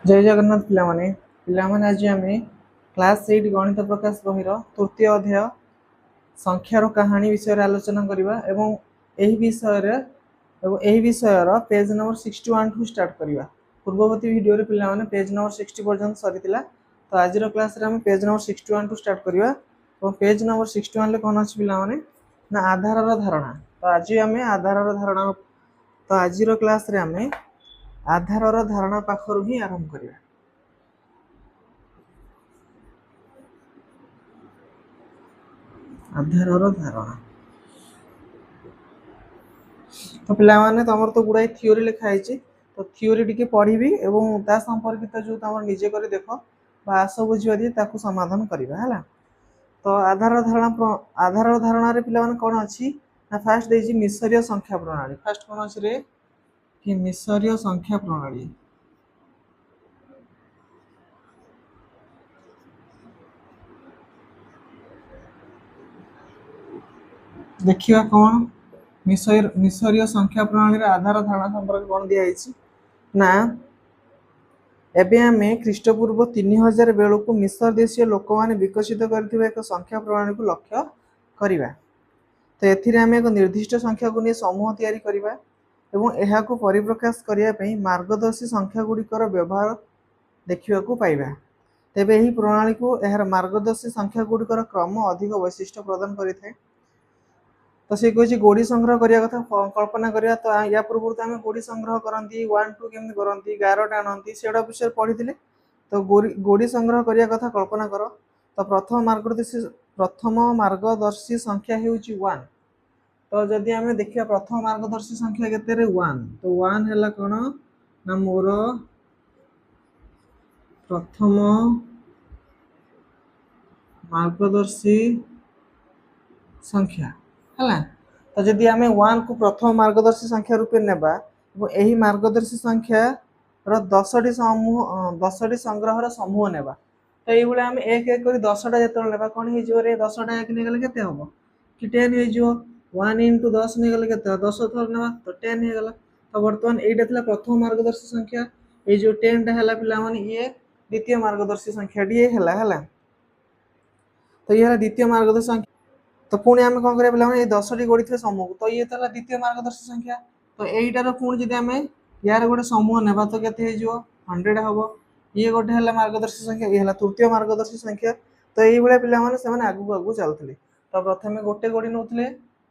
जय जगन्नाथ पिलामाने आज आम क्लास 8 गणित प्रकाश बहिर तृतीय अध्याय संख्यार कहानी विषय आलोचना करवा एवं यही विषयर पेज नंबर 61 ठू स्टार्ट करवा। पूर्ववर्ती वीडियो रे पिलामाने पेज नंबर 60 पर्यंत सरीतिला। तो आज क्लास रे हम पेज नंबर 61 ठू स्टार्ट करवा। तो पेज नंबर 61 ले कोन अछि पिलामाने ना आधार धारणा। तो आज आम आधार धारणा तो आज क्लास रे आम आधार धारणा पाखरु ही आरंभ करवा। आधार धारणा तो पिलामाने तमर तो गुड़ाई थियोरी लिखाई तो थियोरी टिके पढ़ी एवं ता संपर्कित जो तुम निजे कर देख आस बुझा दी ताकू समाधान करवा है। तो आधार धारणा रे पिलामाने कौन अच्छी ना फास्ट देजी मिसरीय संख्या प्रणाली। फास्ट कौन अच्छी रे कि मिसरीय संख्या प्रणाली। देखिए कौन मिसरीय संख्या प्रणाली रे आधार धारणा संपर्क कौन दिखाई ना एबे आमे ख्रीष्टपूर्व 3000 बेलू मिस्र देशीय लोक मैंने विकसित कर एक संख्या प्रणाली को लक्ष्य करवा। तो एथिरे आमे एक निर्दिष्ट संख्या को नहीं समूह तैयारी करवा एवं यह को परिप्रकाश करने मार्गदर्शी संख्या गुड़िकर व्यवहार देखा पाइबा। तेबे यही प्रणाली को यार मार्गदर्शी संख्या गुड़िकर क्रम अधिक वैशिष्ट्य प्रदान करें। तो सी कह गोड़ी संग्रह करने कथा कल्पना करा। तो या पूर्व तो आम गोड़ी संग्रह करती 1 2 केमी करती गारटा आनती से विषय पढ़ी। तो गोड़ी संग्रह करने कथा कल्पना कर। तो प्रथम मार्गदर्शी संख्या हूँ 1। तो जदि आम देखा प्रथम मार्गदर्शी संख्या केते 1 तो 1 है कौन ना मोर प्रथम मार्गदर्शी संख्या है। तो जदि आम 1 को प्रथम मार्गदर्शी संख्या रूपे नेबा यही मार्गदर्शी संख्या री समूह 10 संग्रह समूह नेबा। तो ये आम एक एक कर 10टा जो ना कौन हो 10टा एक नहीं गले हम कि 10 हो 1 इंटू 10 नहीं गले के 10 थर ना तो 10 हो गला। तो बर्तमान यहाँ था प्रथम मार्गदर्शी संख्या ये जो 10टा है पे ये द्वितीय मार्गदर्शी संख्या टी है। तो ये द्वितीय मार्गदर्शी संख्या। तो पुणी आम कौन करें पे 10 टी गोड़ी थे समूह तो ये था द्वितीय मार्गदर्शी संख्या। तो यहीटार पुणी जब आम यार गोटे समूह नेबा तो केते 100 हम ये गोटे है मार्गदर्शी संख्या ये तृतीय मार्गदर्शी संख्या। तो ये पे आगू आगू चलते। तो प्रथम गोटे गोड़ी नौले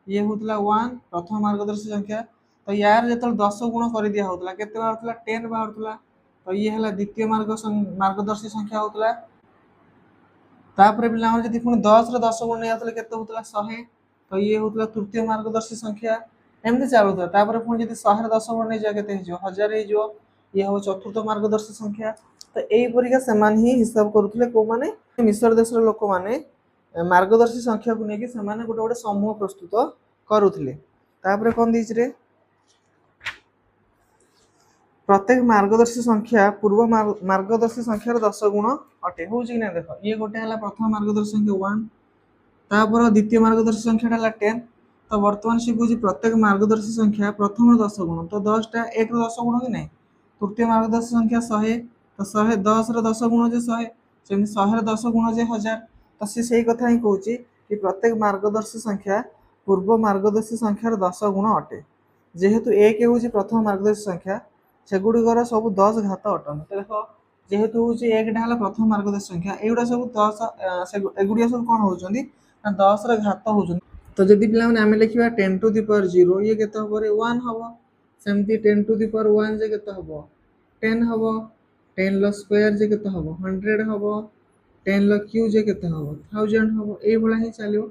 ये होता 1 प्रथम मार्गदर्शी संख्या। तो यार जो 10 गुण कर दिया होता के बाहर 10 बाहर। तो ये है द्वितीय मार्गदर्शी संख्या होता। तापर पे जब पुणी 10 10 गुण नहीं आते के 100 तो ये होता तृतीय मार्गदर्शी संख्या एमती चलुता। तापर पुणी जब 100 10 गुण नहीं जाए के 1000 ये हम चतुर्थ मार्गदर्शी संख्या। तो यहीपरिका से हिसाब करुले कौ मैंने मिस्र देश लोक मैंने मार्गदर्शी संख्या को लेकिन गोटे गोटे समूह प्रस्तुत करुले। कौन दीजिए प्रत्येक मार्गदर्शी संख्या पूर्व मार्गदर्शी संख्यार 10 गुण अटे हूँ कि ना। देख ये गोटे है प्रथम मार्गदर्शी संख्या 1 तापर द्वितीय मार्गदर्शी संख्या 10। तो बर्तमान सी कह प्रत्येक मार्गदर्शी संख्या प्रथम 10 गुण तो 10टा 1 10 गुण कि ना। तृतीय मार्गदर्शी संख्या 100 तो 100 10 10 गुण जे 100 सेमती 100 10 गुण जे 1000। तो सी से कथा ही कौच कि प्रत्येक मार्गदर्शी संख्या पूर्व मार्गदर्शी संख्यार 10 गुण अटे। जेहेतु 1 हूँ प्रथम मार्गदर्शी संख्या सेगुड़िकर सब 10 घात अटन। तो देख जेहेतु हूँ 1टा है प्रथम मार्गदर्शी संख्या एगुड़ा सब 10 एगुड़िया सब कौन होती 10 घात हो। तो जदि पे आम लिखा 10 टू द पावर 0 ये के 1 हम सेमती 10 टू द पावर 1 जे के 10 हम 10 स्क्वायर जे के हम 100 हम 10 क्यू जे के हम 1000 हम ये चलो।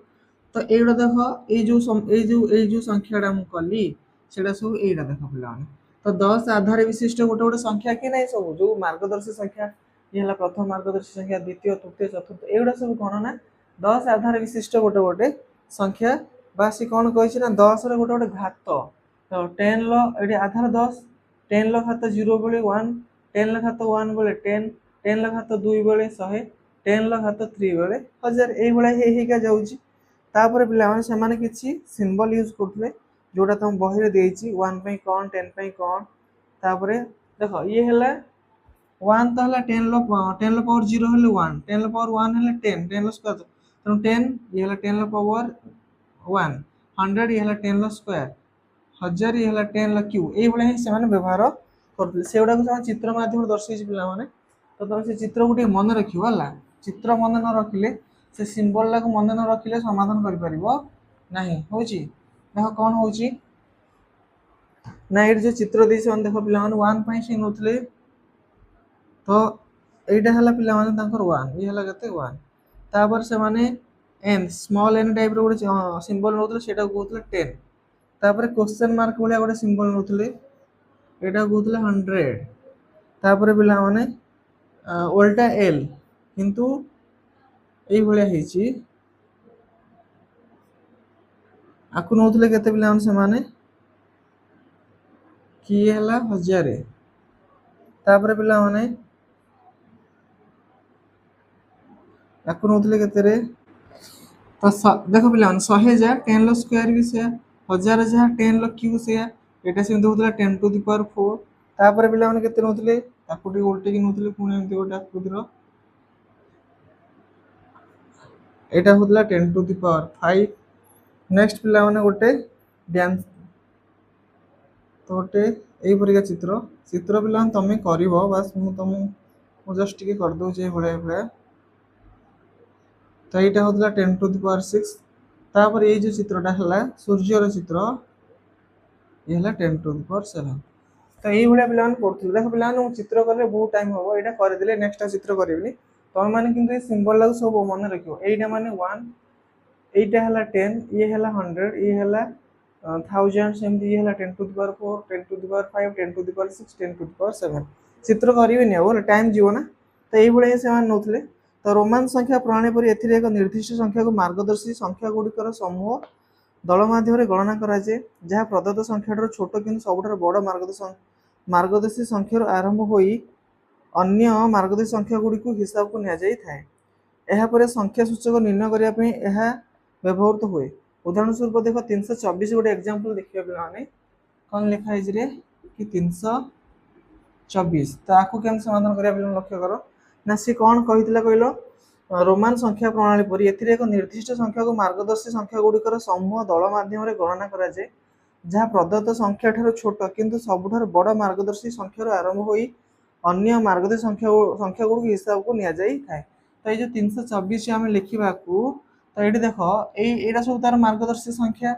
तो ये देख ये जो संख्याटा मुझे कली से सब यहीटा देख पे। तो 10 आधार विशिष्ट गोटे गोटे संख्या कि ना सब जो मार्गदर्शी संख्या ये प्रथम मार्गदर्शी संख्या द्वितीय तृतीय चतुर्थ एगुड़ा सब कौन ना 10 आधार विशिष्ट गोटे गोटे संख्या सी कौन कही 10 गोटे गोटे घात। तो 10 ये आधार 10 10 घात 0 बेले 1 10 घात 1 बेले 10 10 घात 2 बेले 100 10 घात 3 बेले 1000 यही जाऊँगी। पे किसी सिंबल यूज करते जोटा तुम बही देती 1 कौन 10 कौन। तापर देख ये है वन तो है 10 0 हेल्ले 1 10 1 हेल्ले 10 10 स्क्वायर तेणु 10 ये 10 पावर 1 100 ये 10 स्क्वायर 1000 ये 10 क्यू ये ही से व्यवहार करते से गुड़ा को चित्र मध्यम दर्शाई पे तो तुम से चित्र को मन रखियो है चित्र मन न रखिले से सिंबल को मन न रखिले समाधान कर नहीं हूँ देख कौन हूँ ना ये जो चित्र दे देख पे वन से नौले तो यहाँ है पे वन ये है वन तापर से माने एन स्मॉल एन टाइप रो गोटे सिंबल नौते से कहते 10 तापर क्वेश्चन मार्क भाया गोटे सिंबल नौते यहाँ कहते 100 तापर पे माने ओल्टा एल किंतु ये आपको नौते के पे कि है 1000 तापर पे माने आपको नौते के तो देख पे 100 जा 10 स्क्वायर भी से 1000 जहाँ 10 क्यू से यहाँ से होता 10 टू द पावर 4 तापर पे के नौते उल्टे नौते पुणी एमती गोटे आकृतिर यहाँ होता 10 टू द पावर 5 नेक्स्ट पे गोटे डांस तो गोटे यहीपरिका चित्र चित्र पे तुम कर बास मुझे जस्ट टी करदे भाया तो यहाँ होता 10 टू द पावर 6 तापर ये जो चित्रटा है सूर्यर चित्र ये 10 टू द पावर 7 तो ये भाया पे पढ़ुले देख पे चित्र कले बहुत टाइम हम यहाँ करदे नेक्स्ट चित्र करी तुम मैंने कि सिंबल लगे सब मन रख यहाँ माने 1 यहाँ है 10 ये है 100 ये है 1000 सेमती ये 10 to the power 4 10 to the power 5 10 to the power 6 10 to the power 7 चित्र करेंगे अब टाइम जीव ना तो ये से नौते तो रोमान संख्या प्रणाली पर एक निर्दिष्ट संख्या को मार्गदर्शी संख्या गुड़िकर समूह दल मध्यम गणना कराए जहाँ प्रदत्त संख्या छोट कि सब बड़ मार्गदर्शी संख्या आरंभ हो अन्य मार्गदर्शी संख्या गुड़ी हिसाब को निपर संख्या सूचक निर्णय करने व्यवहृत हुए उदाहरण स्वरूप देख 324 गोटे एग्जांपल देखिए पे कौन लिखाई कि 324 तो आपको केम समाधान करने लक्ष्य कर ना सी कौन कही कहल रोमान संख्या प्रणाली पर एक निर्दिष्ट संख्या को मार्गदर्शी संख्या गुड़िकर समूह दल मध्यम गणना कराए जहाँ प्रदत्त संख्या छोट किंतु सबुठ बड़ मार्गदर्शी संख्या आरंभ हो अन्य मार्गदर्शी संख्या गुड़ हिसाब को नि जाए तो ये 324 आम लिखा तो ये देख यहाँ सब तार मार्गदर्शी संख्या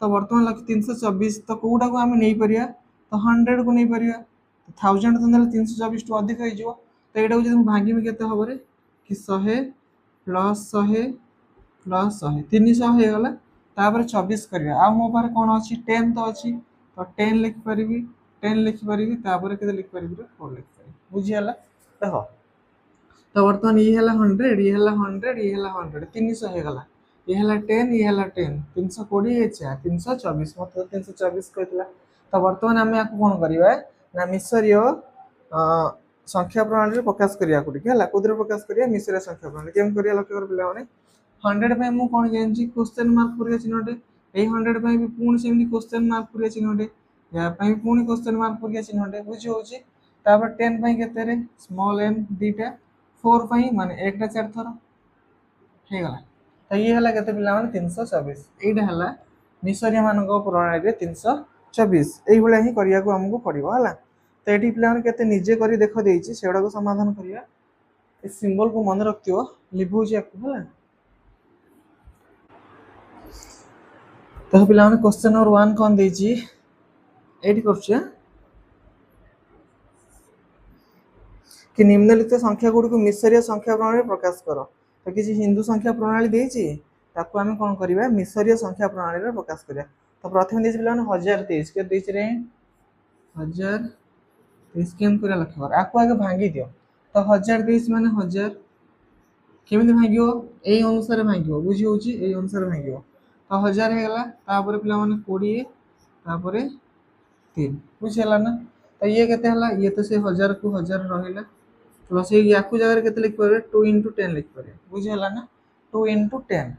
तो बर्तमान 324 तो कौटा को आम नहीं पार तो 100 को नहीं पार 1000 तो 324 टू अधिक हो तो यहाँ जो भांगी के हम कि 100 प्लस 100 प्लस 100 300 होगा तापर 24 करवा आ मो पारे कौन अच्छी 10 तो अच्छी तो 10 लिखिपारि 10 लिखिपारि तापर के लिखिपारि 4 लिखिपारि बुझीगला देख तो बर्तमान ये है 100 ये है 100 ये है 100 300 होगा ये है 10 ये है 10 320 324 मतलब 324 कहला तो बर्तमान आम आपको कौन करवा ना मिसरीय संख्या प्रणाली प्रकाश करिया कौन प्रकाश करिया मिसरीय संख्या प्रणाली केम करिया लक्ष्य कर पे 100 मुझे कौन जानी क्वेश्चन मार्क पूरा चिन्हटे ये 100 भी पुणी से क्वेश्चन मार्क पूरा चिन्हटे या पुणी क्वेश्चन मार्क पूरा चिन्हटे बुझी हो 10 के स्मॉल एन दीटा 4 माने एक 4 थर होगा तो ये है के पे 324 यहाँ है मिसरीय मान प्रणाली 324 यही ही करने को आमको पड़ो है तो ये पे के निजे कर देख देगी से गुड़ा समाधान करवा सिंबल को मन रखियो लिभुची आपको है तो पे क्वेश्चन नंबर 1 कौन देती कर कि निम्नलिखित संख्या गुड़ी को मिसरीय संख्या प्रणाली प्रकाश कर तो किसी हिंदू संख्या प्रणाली देती ताको आम कौन करवा मिसरीय संख्या प्रणाली प्रकाश करिया तो प्रथम देती पे 1023 के 1023 केम कर लक्ष्य कर आपको आगे भांगी दियो तो 1023 माने 1000 केमी भांगो यही अनुसार भांगो बुझी हो अनुसार भांगो तो 1000 होगा तापर पे 20 तापर 3 बुझीगला ना तो ये के ये तो से 1000 को 1000 रहा प्लस या जगह के लिखिपारे 2 into 10 लिखिपारे बुझीगला ना 2 into 10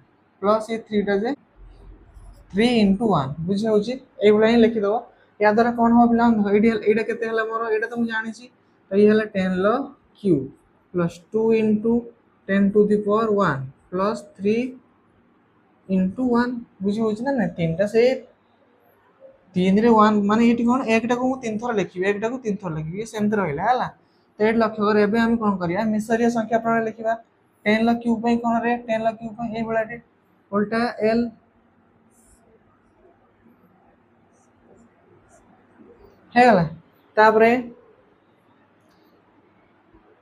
प्लस ये 3टा जे 3 into 1 बुझी हो ही लिखिदेव या द्वारा कौन हम पे यहाँ के मोर यहाँ तो मुझे जानी तो ये है 10 लो cube plus 2 into 10 to the power 1 plus 3 into 1 बुझी होची ना तीनटा से 3 रे 1 माने एटी कोन एकटा को मु 3 थर लिखिबे एकटा को 3 थर लिखिबे सेमते रहला हला तो एट लक्ष्य कर एबे हम कोन करिया मिसरिया संख्या प्रणाली लिखिबा 10 लो क्यूब पई कोन रे 10 लो क्यूब पई ए बळाटे उल्टा l है गला तापरे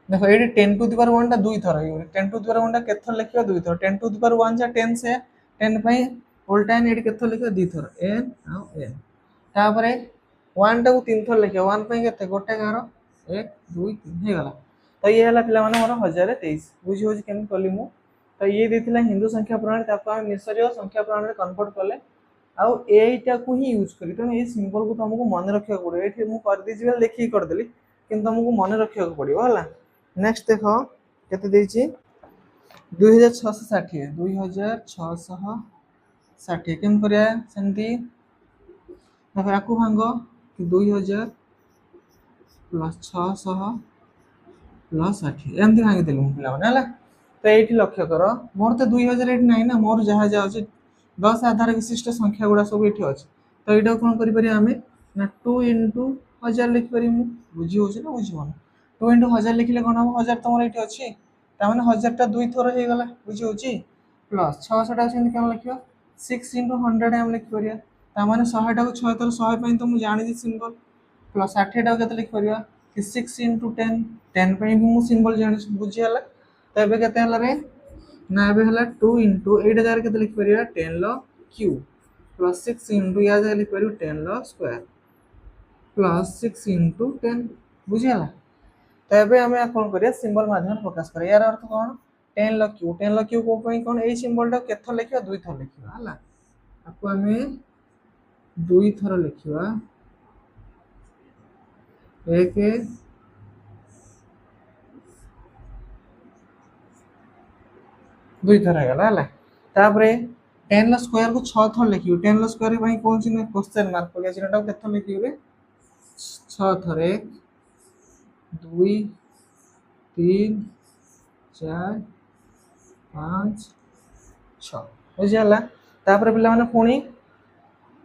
देखो ये 10 टू द पावर 1 टा दुई थर है 10 टू द पावर 1 टा केथर लिखिबा दुई थर 10 टू द पावर 1 जा 10 से 10 पई उल्टा ने एट केथर लिखिबा दुई थर n आ n तापरे 1 टा को 3 थर लिखिबा 1 पई केते गोटे गारो 1 2 3 हे गला तो ये हला पिला माने मोर 1023 बुझी होज केन कली मु तो ये देथिला हिंदू संख्या प्रणाली ताको हम मिसरियो संख्या प्रणाली कन्वर्ट करले आउ एटा को ही यूज करी तो ये सिंबल को तुमको मन रखिया पड़ो एठी मु कर दिजिबे लेखि कर देली किंतु तुमको मन रखिया पड़िबो हला नेक्स्ट देखो केते देछि 2660 2660 केम करिया सेंती देखो याकू भांगो कि 2000 प्लस 600 प्लस 60 एमती भांगी देलु पिला माने हला तो एठी लक्ष्य करो मोर तो 2000 एठी नाही ना मोर जहा जा अछि 10 आधार विशिष्ट संख्या गुडा सब एठी अछि तो एटा कोन करि परिया हमें ना 2 into 1000 लिख परिमु बुझी होछि ना बुझिबो 2 into 1000 लिखले कोन हम 1000 तमर एठी अछि ता माने 1000 टा दुई थोर हे गला बुझी होछि प्लस 600 टा सेंति कोन लिखियो 6 into 100 हम लिख परिया ता माने 100 टा को 6 थोर 100 पई तो मु जानि दी सिंबल प्लस 60 टा केते लिख परिया कि 6 into 10 10 पई भी मु सिंबल जानि बुझी हला तो एबे केते हला रे ना एबे हला 2 into 8 हजार केते लिख परिया 10 लो क्यूब प्लस 6 into या जा लिख परियो 10 लो स्क्वायर प्लस 6 into 10 बुझी हला तो एबे हमें कोन करिया सिंबल माध्यम प्रकाश करिया यार अर्थ कोन 10 लो क्यूब को पई कोन ए सिंबल टा केथर लिखिया दुई थर लिखिया हला आपको हमें दुई थर लिखिया एक दुई थर गला हला तापरे 10 लो स्क्वायर को 6 थर लिखियो 10 लो स्क्वायर भाई कोन सी क्वेश्चन मार्क पड़िया सिनाटा केथर लिखियो रे 6 थर 1 2 3 4 5 6 बुझियाला तापर पिला माने पुणी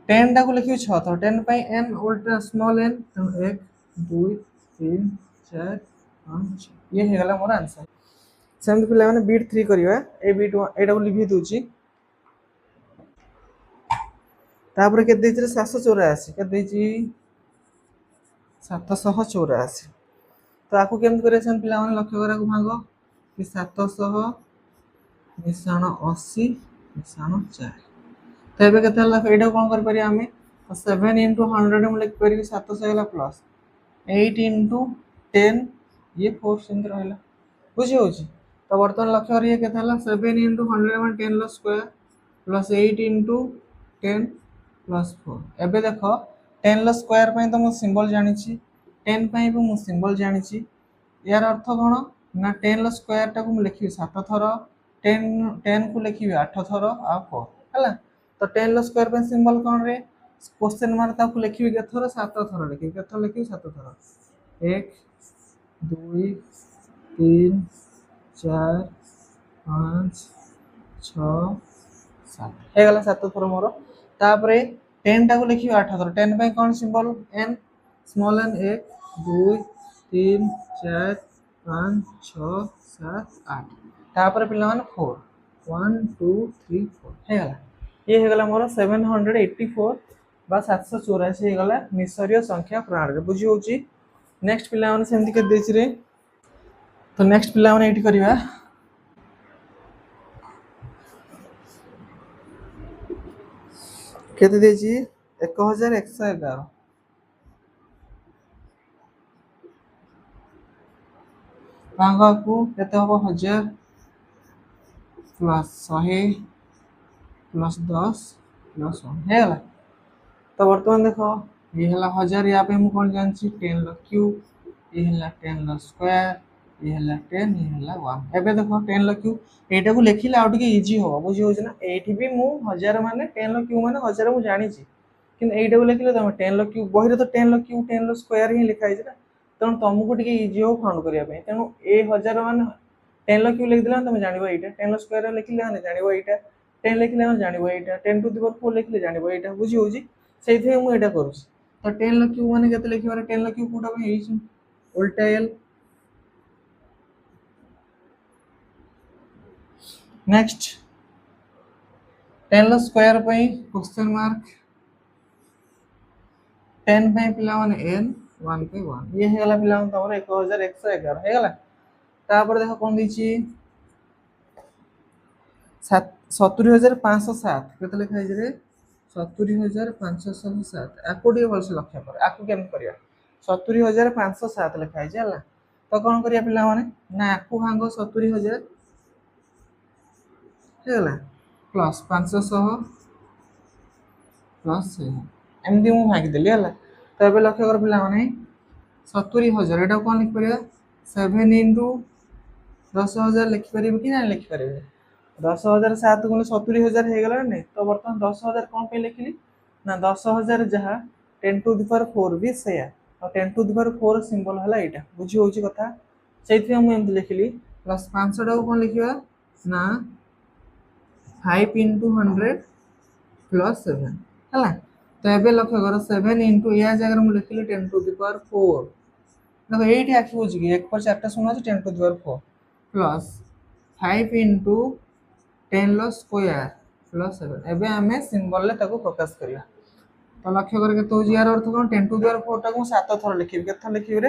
10 टा को लिखियो 6 थर 10 पई n उल्टा स्मॉल n 1 2 3 4 5 6 ये हे गला मोर आंसर सेम पिला माने बीट 3 करियो ए बीट एटा को लिखि दोची तापर के देछि 784 के देछि 784 तो आपको केम करे सन पिला माने लक्ष्य करा को भागो कि 700 मिसाण 80 मिसाण 4 तो एबे केते हला एटा कोन कर परिया हमें 7 into 100 हम लिख परियो 700 हला प्लस 8 into 10 ये 4 सेंटर रहला बुझी होची तो वर्तमान लक्ष्य करिए केते हला 7 into 100 मान 10 लो स्क्वायर प्लस 8 into 10 प्लस 4 एबे देखो 10 लो स्क्वायर पई तो मु सिंबल जानि छी 10 पई भी मु सिंबल जानि छी यार अर्थ कोन ना 10 लो स्क्वायर टा को मु लिखि 7 थर 10 को लिखि 8 थर आ 4 हला तो 10 लो स्क्वायर पे सिंबल कोन रे क्वेश्चन मार्क ता को लिखि के थर 7 थर लिखि के थर लिखि 7 थर 1 2 3 4 5 6 7 हे गला 7 थर मोर तापरे 10 टा को लिखि 8 थर 10 पे कोन सिंबल n स्मॉल n 1 2 3 4 5 6 7 8 तापर पिला मान 4 1 2 3 4 हे गला ये हे गला मोर 784 बा 784 हे गला मिसरिय संख्या प्रणाली बुझी होची नेक्स्ट पिला मान सेमति के देछि रे तो नेक्स्ट पिला मान एठी करिवा केते देछि 1111 भांगा को केते हो 1000 प्लस 100 प्लस 10 प्लस 1 हे गला तो वर्तमान देखो ये हला 1000 या पे मु कोन जानछि 10 लो क्यूब ये हला 10 लो स्क्वायर ये हला 10 ये हला 1 एबे देखो 10 लो क्यूब एटा को लेखिले आउ ଟିକେ इजी हो बुझी होछ ना एठी भी मु 1000 माने 10 लो क्यूब माने 1000 मु जानि छी किन एटा को लेखिले त 10 लो क्यूब बहिरे तो 10 लो क्यूब 10 लो स्क्वायर ही लिखा है ना तेणु तुमको टिके इजी हो फाउंड करने तेणु ए 1000 मान 10 क्यू लिखिदेला तुम जान यहाँ 10 स्क्वायर लिखिले जान यहाँ 10 लिखिले जान यहाँ 10 टू द पावर 4 लिखिले जान यहाँ बुझी हो से मुझे करुँ तो 10 क्यू मान के लिखे 10 क्यू कौटा उल्टा L next 10 square question mark 10 पिला एन 1 पे 1 ये है पिला तुम 1111 है तापर देख कौन दी 70,507 के लिखा है 70,507 आपको भलसे लक्ष्य कर आपको केम कर 70,507 लिखाई है तो कौन करिया पिला ना आपको भांग 70,000 प्लस 500 प्लस एमती मुझे भागीदेली है तो ये लक्ष्य कर पिला 70,000 यहाँ कौन लिखिपर 7 इंटू 10,000 लिखिपर कि ना लिखिपर 10,000 7 गुण 70,000 हो गला नहीं तो बर्तमान 10,000 कौन पे लिखिली ना 10,000 जहाँ 10 टू द पावर 4 भी से 10 टू द पावर 4 सिंबल है यहाँ बुझी हो कथा से मुझे लिखिली प्लस 500 टाक कौन लिखा ना 5 इंटू 100 प्लस 7 है तो ये लक्ष्य कर 7 इंटू या जगह मुझे लिखिली 10 टू द पावर 4 देखो ये आखि बुझ कि 1 पर 4 शून्य 10 to the power 4 plus 5 into 10 square plus 7 एवं आम सिंबल प्रकाश करिया तो लक्ष्य कर यार अर्थ कौन 10 टू द पावर 4 टाक 7 थर लिखी के लिखी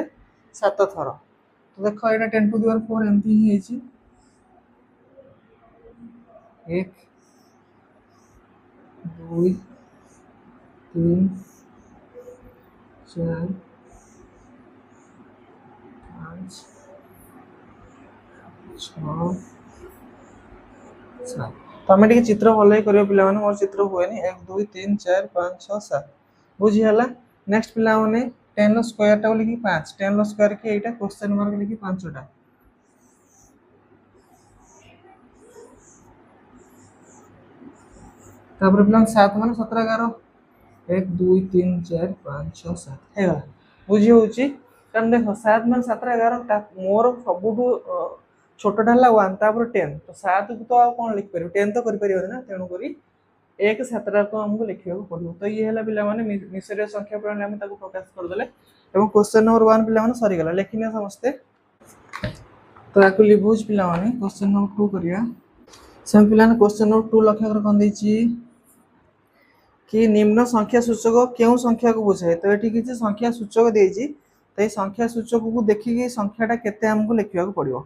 7 थर तो देख यहाँ 10 टू द पावर 4 एमती ही 1 2 3 4 5 6 7 तो आम चित्र भल कर पे मोर चित्र हुए 1 2 3 4 5 6 7 बुझीगला नेक्स्ट पिला 10 स्क्वायर टाक लिखी 5 10 स्क्वायर के यहाँ क्वेश्चन मार्क लिखी 5टा तापर पिला 7 मान 17 11 1 2 3 4 5 6 7 है बुझी हो कारण देख 7 मान 17 11 मोर सब छोटा है 1 तापर 10 तो 7 को तो कौन लिखिपर 10 तो कर ना तेणुक 1 7 को आमको लिखा पड़ो तो ये है पे मिसरीय संख्या प्रणाली आम प्रकाश करदे और क्वेश्चन नंबर 1 पे सरीगला लिखने समस्ते तो आपको लिभुज पे क्वेश्चन नंबर 2 करिया से पे क्वेश्चन नंबर 2 लक्ष्य कर कौन दी कि निम्न संख्या सूचक क्यों संख्या को बुझाए तो ये किसी संख्या सूचक देती तो ये संख्या सूचक को देखिए संख्याटा केते आमको लिखा पड़ो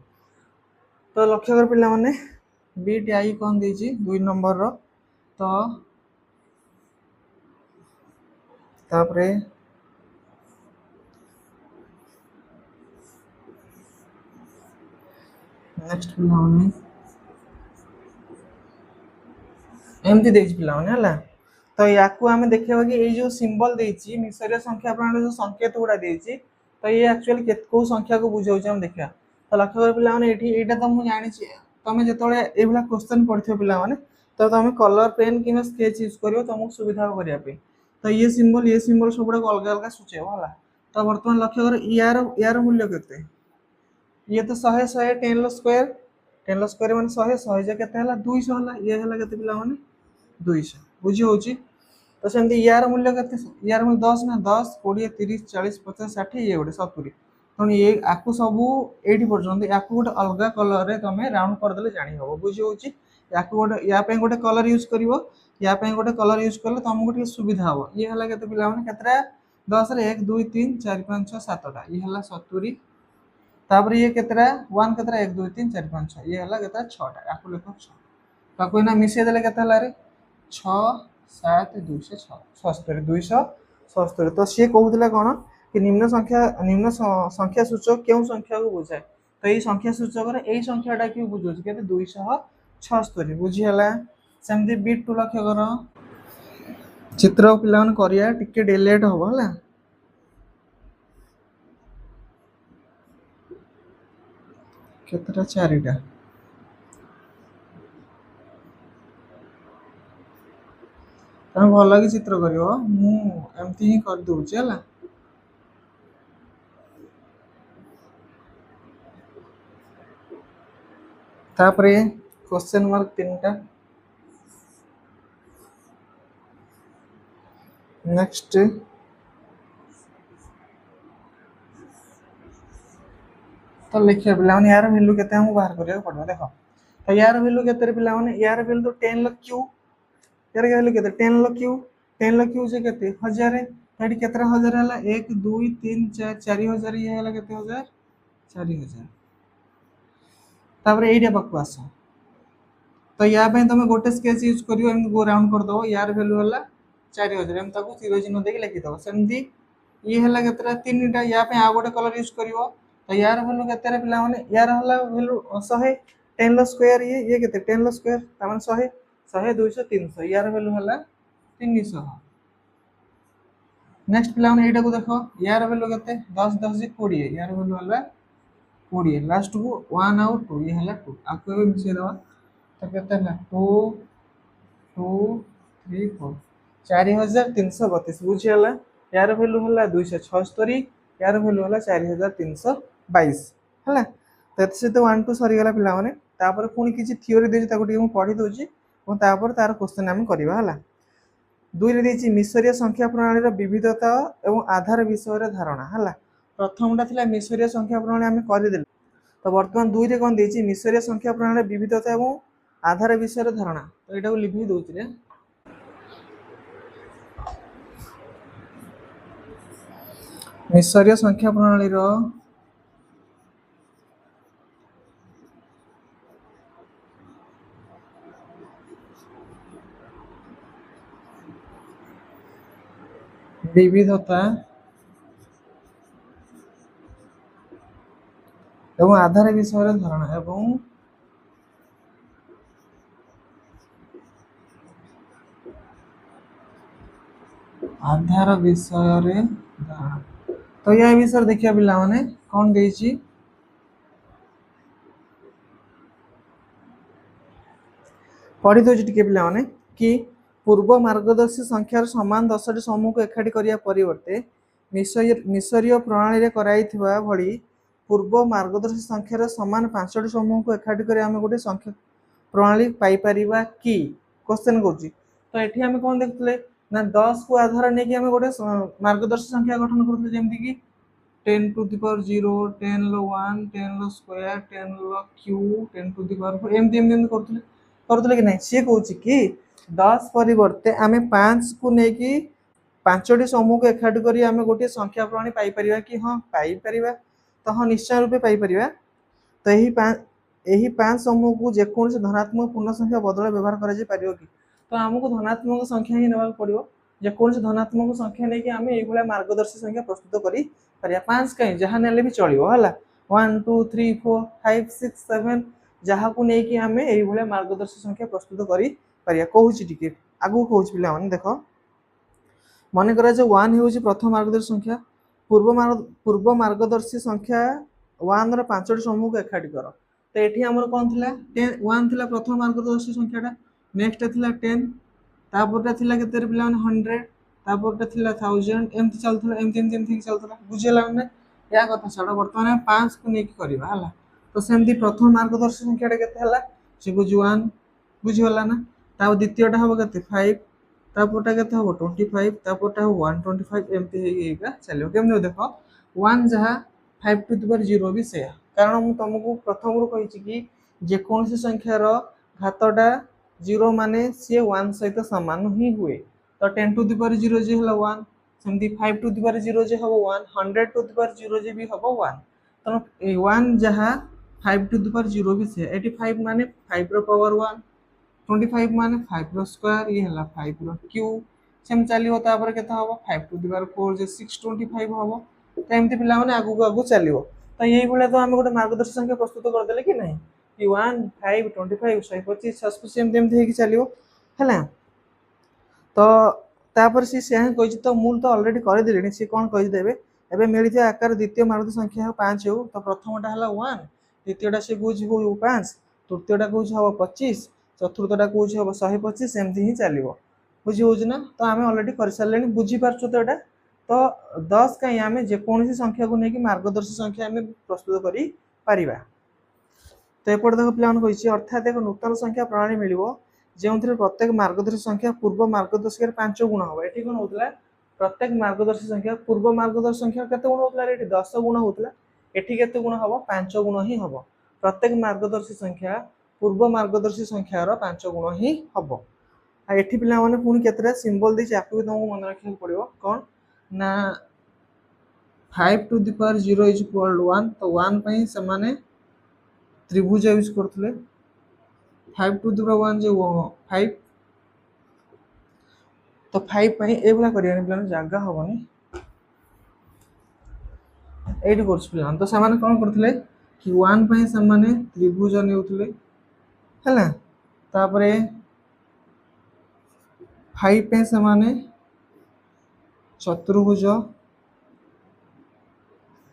तो लक्ष्य कर पिला माने बीट आई कौन देती 2 नंबर रो तो तापरे नेक्स्ट पिला माने एमती देछि पिला माने हला तो या आम देखा कि ये जो सिंबल देती मिसरीय संख्या प्रणाली जो संकेत गुड़ा देती तो ये एक्चुअली कौ संख्या को बुझाऊँ हम देखा तो लक्ष्य कर पिला यहाँ तो मुझे जानी तुम जो क्वेश्चन पढ़ पे तो तुम कलर पेन कि स्केच यूज कर तुमको सुविधा करने तो ये सिंबल सब अलग अलग सूचेब है तो बर्तमान लक्ष्य कर यार मूल्य के ये तो 100 100 10 स्क्वायर मान 100 100 के 200 है ये है के पिला 200 बुझी हो तो सेमती यार मूल्य के यार मूल्य 10 ना 10 20 30 40 50 60 ये गोटे 70 तेणु ये आपको सब ये पर्यटन या गोटे अलग कलर तुम राउंड करदे जानी हम बुझी हो गोटे या गोटे कलर यूज कर गोटे कलर यूज कले तुमको सुविधा हम ये है के पे 10 1 2 3 4 5 6 7टा ये है 70 तापर ये केतरा 1 केतरा 1 2 3 4 5 6 ये है केतरा 6टा आपको लिख 6 ताको ना मिसे देले केते हला रे 6 7 276 277 तो सी कहूला कौन कि निम्न संख्या सूचक क्यों संख्या को बुझाए तो ये संख्या सूचक यही संख्याटा क्यों बुझे के 276 बुझीगला सेमती बीट 2 लक्ष्य कर चित्र पिला करिया टिके डिलेट हम है केतटा 4टा तुम भल कि चित्र कर एमती ही कर दूचे है तापरे क्वेश्चन मार्क 3टा नेक्स्ट तो लिखिए पिलाने यार वैल्यू केते हमको बाहर करिया पड़बा देखो तो यार वैल्यू केते पिलाने यार वैल्यू तो 10 लख क्यू यार के वैल्यू केते 10 लख क्यू जे केते 1000 एडी केतरा 1000 हला 1 2 3 4 4000 ये हला केते 1000 4000 तापर एइटा पक्को आसो तो या पे तुम गोटे स्केच यूज करियो एम गो राउंड कर दो यार वैल्यू हला 4000 एम ताको 0 चिन्ह देके लिखि दो सेमती ये हला केतरा तीनटा या पे आ गोटे कलर यूज करियो तो यार वैल्यू केते पिला माने यार हला वैल्यू 100 10 लो स्क्वायर ये केते 10 लो स्क्वायर ता माने 100 100 200 300 यार वैल्यू हला 300 नेक्स्ट पिला माने एटा को देखो यार वैल्यू केते 10 10 से 20 यार वैल्यू हला 20 लास्ट को 1 और 2 ये हला 2 आपको भी मिसे दवा तो केते हला 2 2 3 4 4332 बुझी हला यार वैल्यू हला 276 यार वैल्यू हला 4322 हला तो एते तो 1 2 सरी गला पिला माने तापर पुनी किछि थ्योरी देछि ताको टी हम पढी दोछि और तापर तार क्वेश्चन हम करबा हला दुई रे देछि मिसरीय संख्या प्रणाली रो विविधता एवं आधार विषय रे धारणा हला प्रथमटा थिला मिसरीय संख्या प्रणाली हम करि देल तो वर्तमान दुई रे कोन देछि मिसरीय संख्या प्रणाली रो विविधता एवं आधार विषय रे धारणा तो एटा को लिखि दोछि रे मिसरीय संख्या प्रणाली रो विविधता एवं आधार विषय धारणा एवं आधार विषय धारणा तो या विषय देखिया पिला माने कोन देछि पढ़ी दो टिके पिला माने कि पूर्व मार्गदर्शी संख्यार समान 10 समूह को एकाठी करिया परिवर्ते मिसरीय प्रणाली रे कराइथिबा भली पूर्व मार्गदर्शी संख्यार समान 5 समूह को एकाठी करी हम गोटे संख्या प्रणाली पाई परिबा कि क्वेश्चन करछि तो एठी हम कोन देखथले ना 10 को आधार नै कि हम गोटे मार्गदर्शी संख्या गठन करथले जेमति कि 10 टू द पावर 0 10 लो 1 10 लो स्क्वायर 10 लो क्यू 10 टू द पावर 4 एम करथले कि नै से कहूछि कि 10 परिवर्ते आमे 5 को नै कि 5टी समूह को एकाठी करी आमे गोटे संख्या प्रणाली पाई परिबा कि हां पाई परिबा तो हां निश्चय रूपे पाई परिबा तो एही 5 समूह को जे कोन से धनात्मक पूर्ण संख्या बदल व्यवहार करा जे परियो कि तो हमको धनात्मक संख्या ही नेबा पड़ियो जे कोन से धनात्मक संख्या नै कि आमे एई भला मार्गदर्शी संख्या प्रस्तुत करी परिया 5 कहीं जहां नेले भी चलियो हला 1 2 3 4 5 6 7 जहां को नै कि हमें एई भले मार्गदर्शी संख्या प्रस्तुत करी परिया कहूची टिके आगु कहूची पिला माने देखो माने करा जे 1 हेउची प्रथम मार्गदर्शी संख्या पूर्व मार्गदर्शी संख्या 1 रो 5टी समूह को एकाठी करो तो एठी हमर कोन थिला 10 1 थिला प्रथम मार्गदर्शी संख्याटा नेक्स्ट थिला 10 तापरटा थिला केते पिला माने 100 तापरटा थिला 1000 एमति चलथला एमति चलथला बुझेला माने या कथा छडा वर्तमान 5 को नेकी करबा हला तो सेमती प्रथम मार्गदर्शी संख्याटा केते हला से बुझ 1 बुझिवला ना ताव द्वितीयटा हबो केते 5 तापरटा केते हबो 25 तापरटा हो 125 एमति हेगा चलियो केमने देखो 1 जहा 5 टू द पावर 0 भी से कारण मु तुमको प्रथम रो कहिछि कि जे कोन से संख्या रो घातटा 0 माने से 1 सहित समान ही हुए तो 10 टू द पावर 0 जे हला 1 सेमती 5 टू द पावर 0 जे हबो 1 100 टू द पावर 0 जे भी हबो 1 तो 1 जहा 5 टू द पावर 0 भी से 85 माने 5 रो पावर 1 25 माने 5 रो स्क्वायर ये हला 5 रो क्यूब सेम चलियो तापर केता हबो 5 टू द पावर 4 जे 625 हबो तो एमती पिला माने आगु चलियो तो यही भले तो हम गोटे मार्गदर्शी संख्या प्रस्तुत कर देले कि नहीं कि 1 5 25 125 125 एमती हेकी चलियो हला तो तापर से कहि तो मूल तो ऑलरेडी कर देलेनी से कोन कहि देबे एबे मिलिथि आकार द्वितीय मार्गदर्शी संख्या 5 हो तो प्रथमटा हला 1 द्वितीयटा से बुझ हो 5 तृतीयटा कुछ हो 25 चतुर्थटा कुछ हो 125 एमती ही चलियो बुझी होज ना तो आमे ऑलरेडी कर सारलेनी बुझी पारछु तो एटा तो 10 कहीं आमे जे कोनसी संख्या को नेकी मार्गदर्शी संख्या आमे प्रस्तुत करी परिबा तो एपटे देख पे कही अर्थात एक नूतन संख्या प्रणाली मिल जो प्रत्येक मार्गदर्शी संख्या पूर्व मार्गदर्शिकार 5 गुण हम ये कौन होता प्रत्येक मार्गदर्शी संख्या पूर्व मार्गदर्शी संख्या केते गुण होता है 10 गुण होता एठी केते गुण हम 5 गुण ही हम प्रत्येक मार्गदर्शी संख्या पूर्व मार्गदर्शी संख्यार 5 गुण ही हम एठी पिला माने पुणी केतरा सिंबल देछि आकु तुमको मन रखिया पड़िबो कोन ना 5 to the power 0 is equal to 1 तो 1 पई समाने त्रिभुज यूज करथले 5 टू द पावर 1 जो 5 तो 5 पई एबला करियानी प्लान जागा होबनी एडी कोर्स प्लान तो समान कोन करथले कि 1 पई समाने त्रिभुज नेउथले हला तापरे 5 पे समाने चतुर्भुज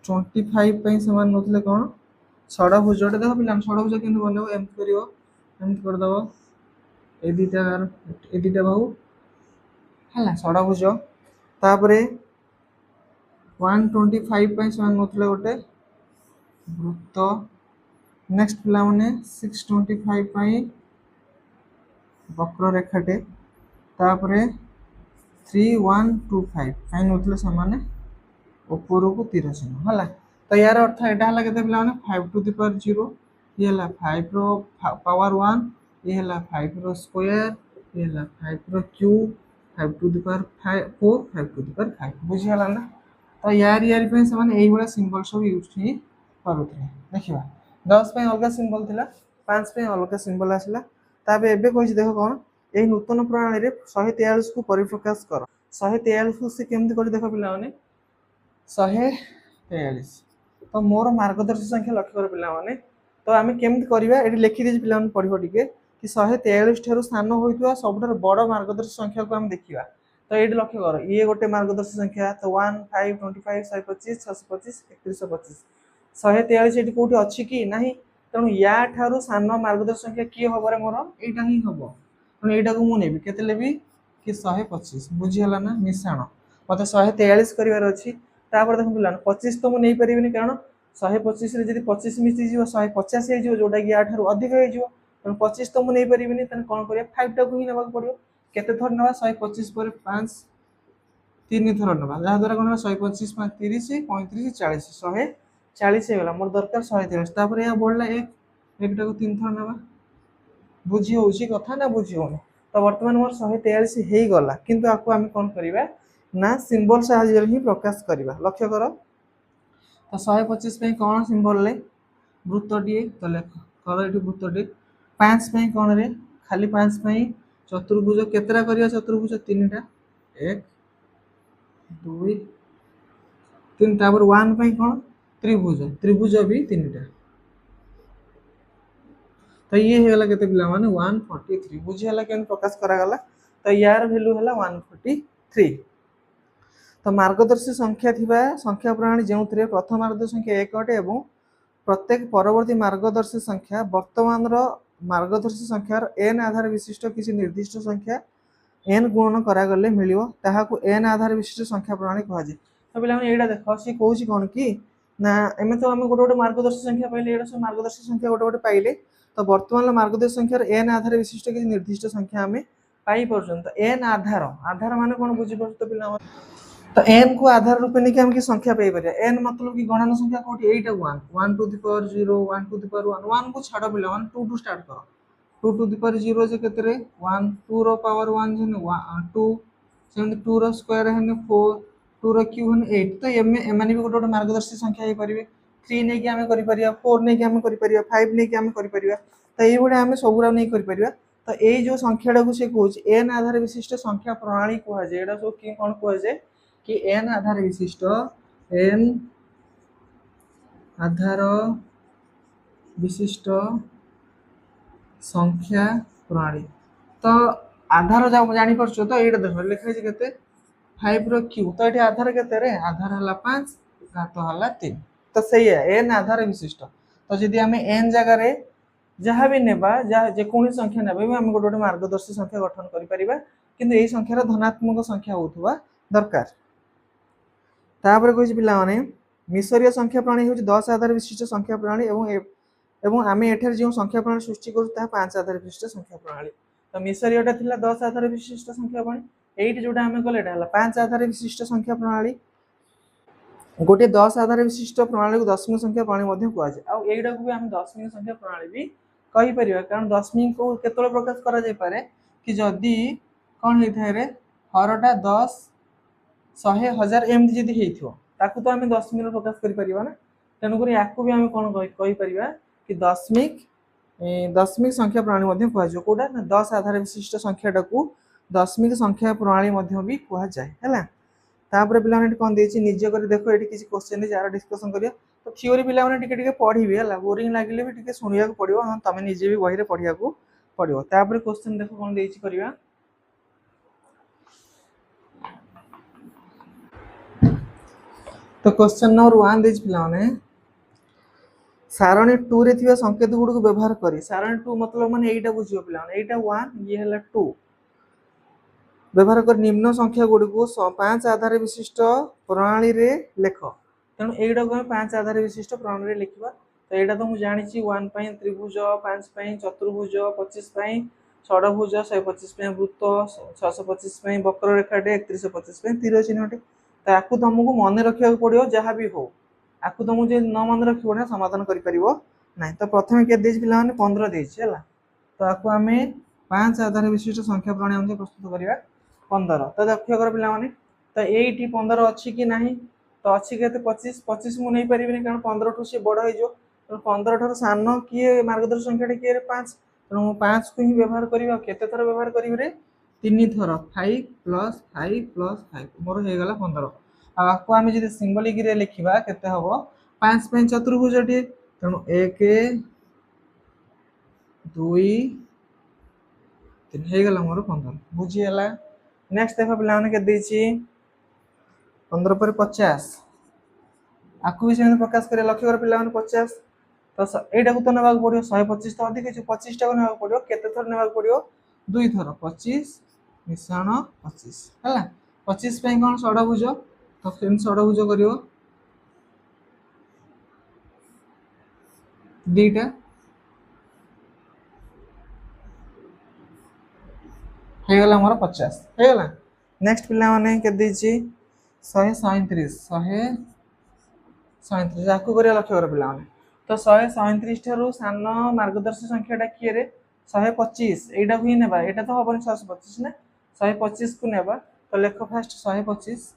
25 पे समान नथले कोन षडभुज देखो पिला षडभुज केन बनेबो एमति करियो एमति कर दबो ए दीटा बाहु हला षडभुज तापरे 125 पे समान नथले गोटे वृत्त नेक्स्ट पिला माने 625 पे वक्र रेखाटे तापरे 3125 काई नथले समान ऊपर को तीर चिन्ह हला तो यार अर्थ एटा हला केते पिला माने 5 टू द पावर 0 ये हला 5 रो पावर 1 ये हला 5 रो स्क्वायर ये हला 5 रो cube 5 to the power 4 5 to the power 5 बुझी हला ना तो यार पे समान एई बडा सिंबल सब यूज ही करूथले देखिबा 10 पे अलगा सिंबल थिला 5 पे अलगा सिंबल आसिला ताबे एबे कहि देखो कोन एही नूतन प्रणाली रे 143 को परिप्रकाश कर 143 को से केमति कर देखो पिला माने 143 तो मोर मार्गदर्शी संख्या लक्ष्य कर पिला माने तो आमे केमति करबा एठी लिखि दे पिला माने पढिबो टिके कि 143 ठेरो स्थान होइतवा सबटर बड़ मार्गदर्शी संख्या को हम देखिबा तो एठी लक्ष्य कर ये गोटे मार्गदर्शी संख्या तो 1 5 25 125 625 3125 143 एठी कोठी अछि कि नाही तनु या ठारो स्थान मार्गदर्शी संख्या की होबरे मोर एटा ही होबो तनु एटा को मु नेबी केते लेबी कि 125 बुझी हला ना मिश्रण मते 143 करिवार अछि तापर देखो पिलान 25 तो मु नै परिबिनी कारण 125 रे जदि 25 मिसी जीव 150 हे जीव जोटा कि 8 ठारो अधिक हे जीव तनु 25 तो मु नै परिबिनी तन कोन करिया 5 टा को ही नेबा पड़ियो केते थर नबा 125 पर 5 3 थर नबा जा द्वारा कोन 125 5 30 35 40 140 हे गला मोर दरकार 143 तापर या बोलला एकटा को 3 थर नबा बुझी होउची कथा ना बुझी होनी तो वर्तमान मोर 143 हे गला किंतु आको हम कोन करिबा ना सिंबल साहाय्य ही प्रकाश करिबा लक्ष्य करो तो 125 पे कोन सिंबल ले वृत्तटी तो लेख करो एठी वृत्तटी 5 पे कोन रे खाली 5 पे चतुर्भुज केतरा करिया चतुर्भुज 3टा 1 2 3 तापर 1 पे कोन त्रिभुज भी 3टा तो ये हेला केते पिला माने 143 बुझी हला केन प्रकाश करा गला तो यार वैल्यू हला 143 तो मार्गदर्शी संख्या थिबा संख्या प्रणाली जेउथरे प्रथम मार्गदर्शी संख्या 1 अटे एवं प्रत्येक परवर्ती मार्गदर्शी संख्या वर्तमान रो मार्गदर्शी संख्यार n आधार विशिष्ट किसी निर्दिष्ट संख्या n गुणन करा गले मिलियो ताहा को n आधार विशिष्ट संख्या प्रणाली कहा जे तो पिला माने एडा देखो सी कहूची कोन की ना एमे तो हम गोटे मार्गदर्शी संख्या पाइले एडा सब मार्गदर्शी संख्या गोटे पाइले तो वर्तमान मार्गदर्शी संख्यार n आधार विशिष्ट किसी निर्दिष्ट संख्या हमें पाई पर्यंत n आधार माने कोन बुझी परत तो पिला तो n को आधार रूप में हम की संख्या पाई परिया n मतलब कि गणन संख्या कोठी 8 1 to the power 0 1 to the power 1 1 को छाड़ पिला 1 2 टू स्टार्ट करो 2 टू द पावर 0 जे केतरे 1 2 रो पावर 1 जे 2 सेम 2 रो स्क्वायर है 4 2 रो क्यूब है 8 तो एमाने भी गोटे मार्गदर्शी संख्या हे परिबे 3 नै कि हमें करि परिया 4 नै कि हमें करि परिया 5 नै कि हमें करि परिया तो ये बडे हमें सबुरा नै करि परिया तो ए जो संख्याटा को से कहूछ n आधार विशिष्ट संख्या प्रणाली कहै जे एडा सो कि कोन कहै जे कि n आधार विशिष्ट n आधार विशिष्ट संख्या प्रणाली तो आधार जानी परछो तो एटा देखो लिखा है केते 5 रो क्यूब तो एठी आधार केते रे आधार हला 5 घात हला 3 तो सही है n आधार विशिष्ट तो जदी हमें n जगह रे जहाँ भी नेबा जे कोनी संख्या नेबा हम गोटे मार्गदर्शी संख्या गठन करि परिबा किंतु एई संख्यार धनात्मक संख्या होतबा दरकार तापर कहि पिला माने मिसरीय संख्या प्रणाली होची 10 आधार विशिष्ट संख्या प्रणाली एवं एवं आम एठार जो संख्या प्रणाली सृष्टि करूँ 5 आधार विशिष्ट संख्या प्रणाली। तो मिसरीटा थिला 10 आधार विशिष्ट संख्या प्रणाली, एइट जोटा आम कले 5 आधार विशिष्ट संख्या प्रणाली। गोटे 10 आधार विशिष्ट प्रणाली को दशमिक संख्या प्रणाली कहुए। आईटा को भी आम दशमिक संख्या प्रणाली भी कहीपर, कारण दशमिक को केतल प्रकाश कर कि जदि कौन होता है हरटा 10 100 1000 एमती जदि ताकू तो आम दशमिक प्रकाश कर तेणुक या भी आम कौन कहीपर कि दशमिक संख्या प्रणाली कहुए। कौटा 10 आधार विशिष्ट संख्याटा को दशमिक संख्या प्रणाली भी कहुए। तापर पे कौन देती निज कर देख ये किसी क्वेश्चन जार डिस्कसन करिया। तो थ्योरी पे पढ़ी है बोरिंग लगे भी शुणा पड़ो। हाँ तुम निजे भी बही पढ़ा पड़ो। तापर क्वेश्चन देख कौन देती करवा। तो क्वेश्चन नंबर 1 देती पे सारणी 2 रे थिबा संकेत गुड़ को व्यवहार करी। सारणी 2 मतलब माने एटा बुझियो पिला एटा 1 ये हला 2 व्यवहार कर निम्न संख्या गुड़ को 5 आधार विशिष्ट प्रणाली रे लेख। तेणु एटा को 5 आधार विशिष्ट प्रणाली रे लिखिबा। तो एटा तो मु जानि छि 1 पई त्रिभुज, 5 पई चतुर्भुज, 25 पई षडभुज, 125 पई वृत्त, 625 पई वक्ररेखाटे, 3125 पई तीर चिन्हटे। तो याकू तुमको मन रखिया पड़ियो जहाँ भी हो। आपको तुमको जो न मन रखियो ना समाधान करि परिबो नै। तो प्रथम के देछि पिला माने 15 देछि हला। तो आपको आमे 5 आधार विशिष्ट संख्या प्रणाली अनुसार प्रस्तुत करिया 15। तो लक्ष्य कर पिला माने तो एठी 15 अछि कि नाही। तो अछि केते 25 25 मु नै परिबिनी कारण 15 ठो से बड़ होई जो। तो 15 ठो सानो किए मार्गदर्शक संख्याटे किए रे 5। तो 5 को ही व्यवहार करिवा। केते थर व्यवहार करिवे रे 3 थर 5 + 5 + 5 मोर हे गला 15। आपको आम जो सिंबलिक रे लिखा केते हम 5 पई चतुर्भुजटे। तेणु 1 2 3 हे गला मोर 15 बुझीगला। नेक्स्ट देख पिला माने के देछि 15 पर 50 आपको भी से प्रकाश करे। लक्ष्य कर पिला माने 50 तो एटा को तो नेबा पड़ियो 125 तो अधिक 25 टा को नेबा पड़ियो। केते थर नेबा पड़ियो 2 थर 25 मिश्रण 25 हला। 25 पई कोन षडभुज तो फिर षडभुज करियो दीटा हे गला मोर 50 हे गला। नेक्स्ट पिला माने के देछि 137 137 आकु करिया। लक्ष्य कर पिला माने तो 137 ठारू सान मार्गदर्शक संख्याटा किए रे 125 एटा को ही नेबा। एटा तो हबन 125 ना 125 को नेबा। तो लेख फास्ट 125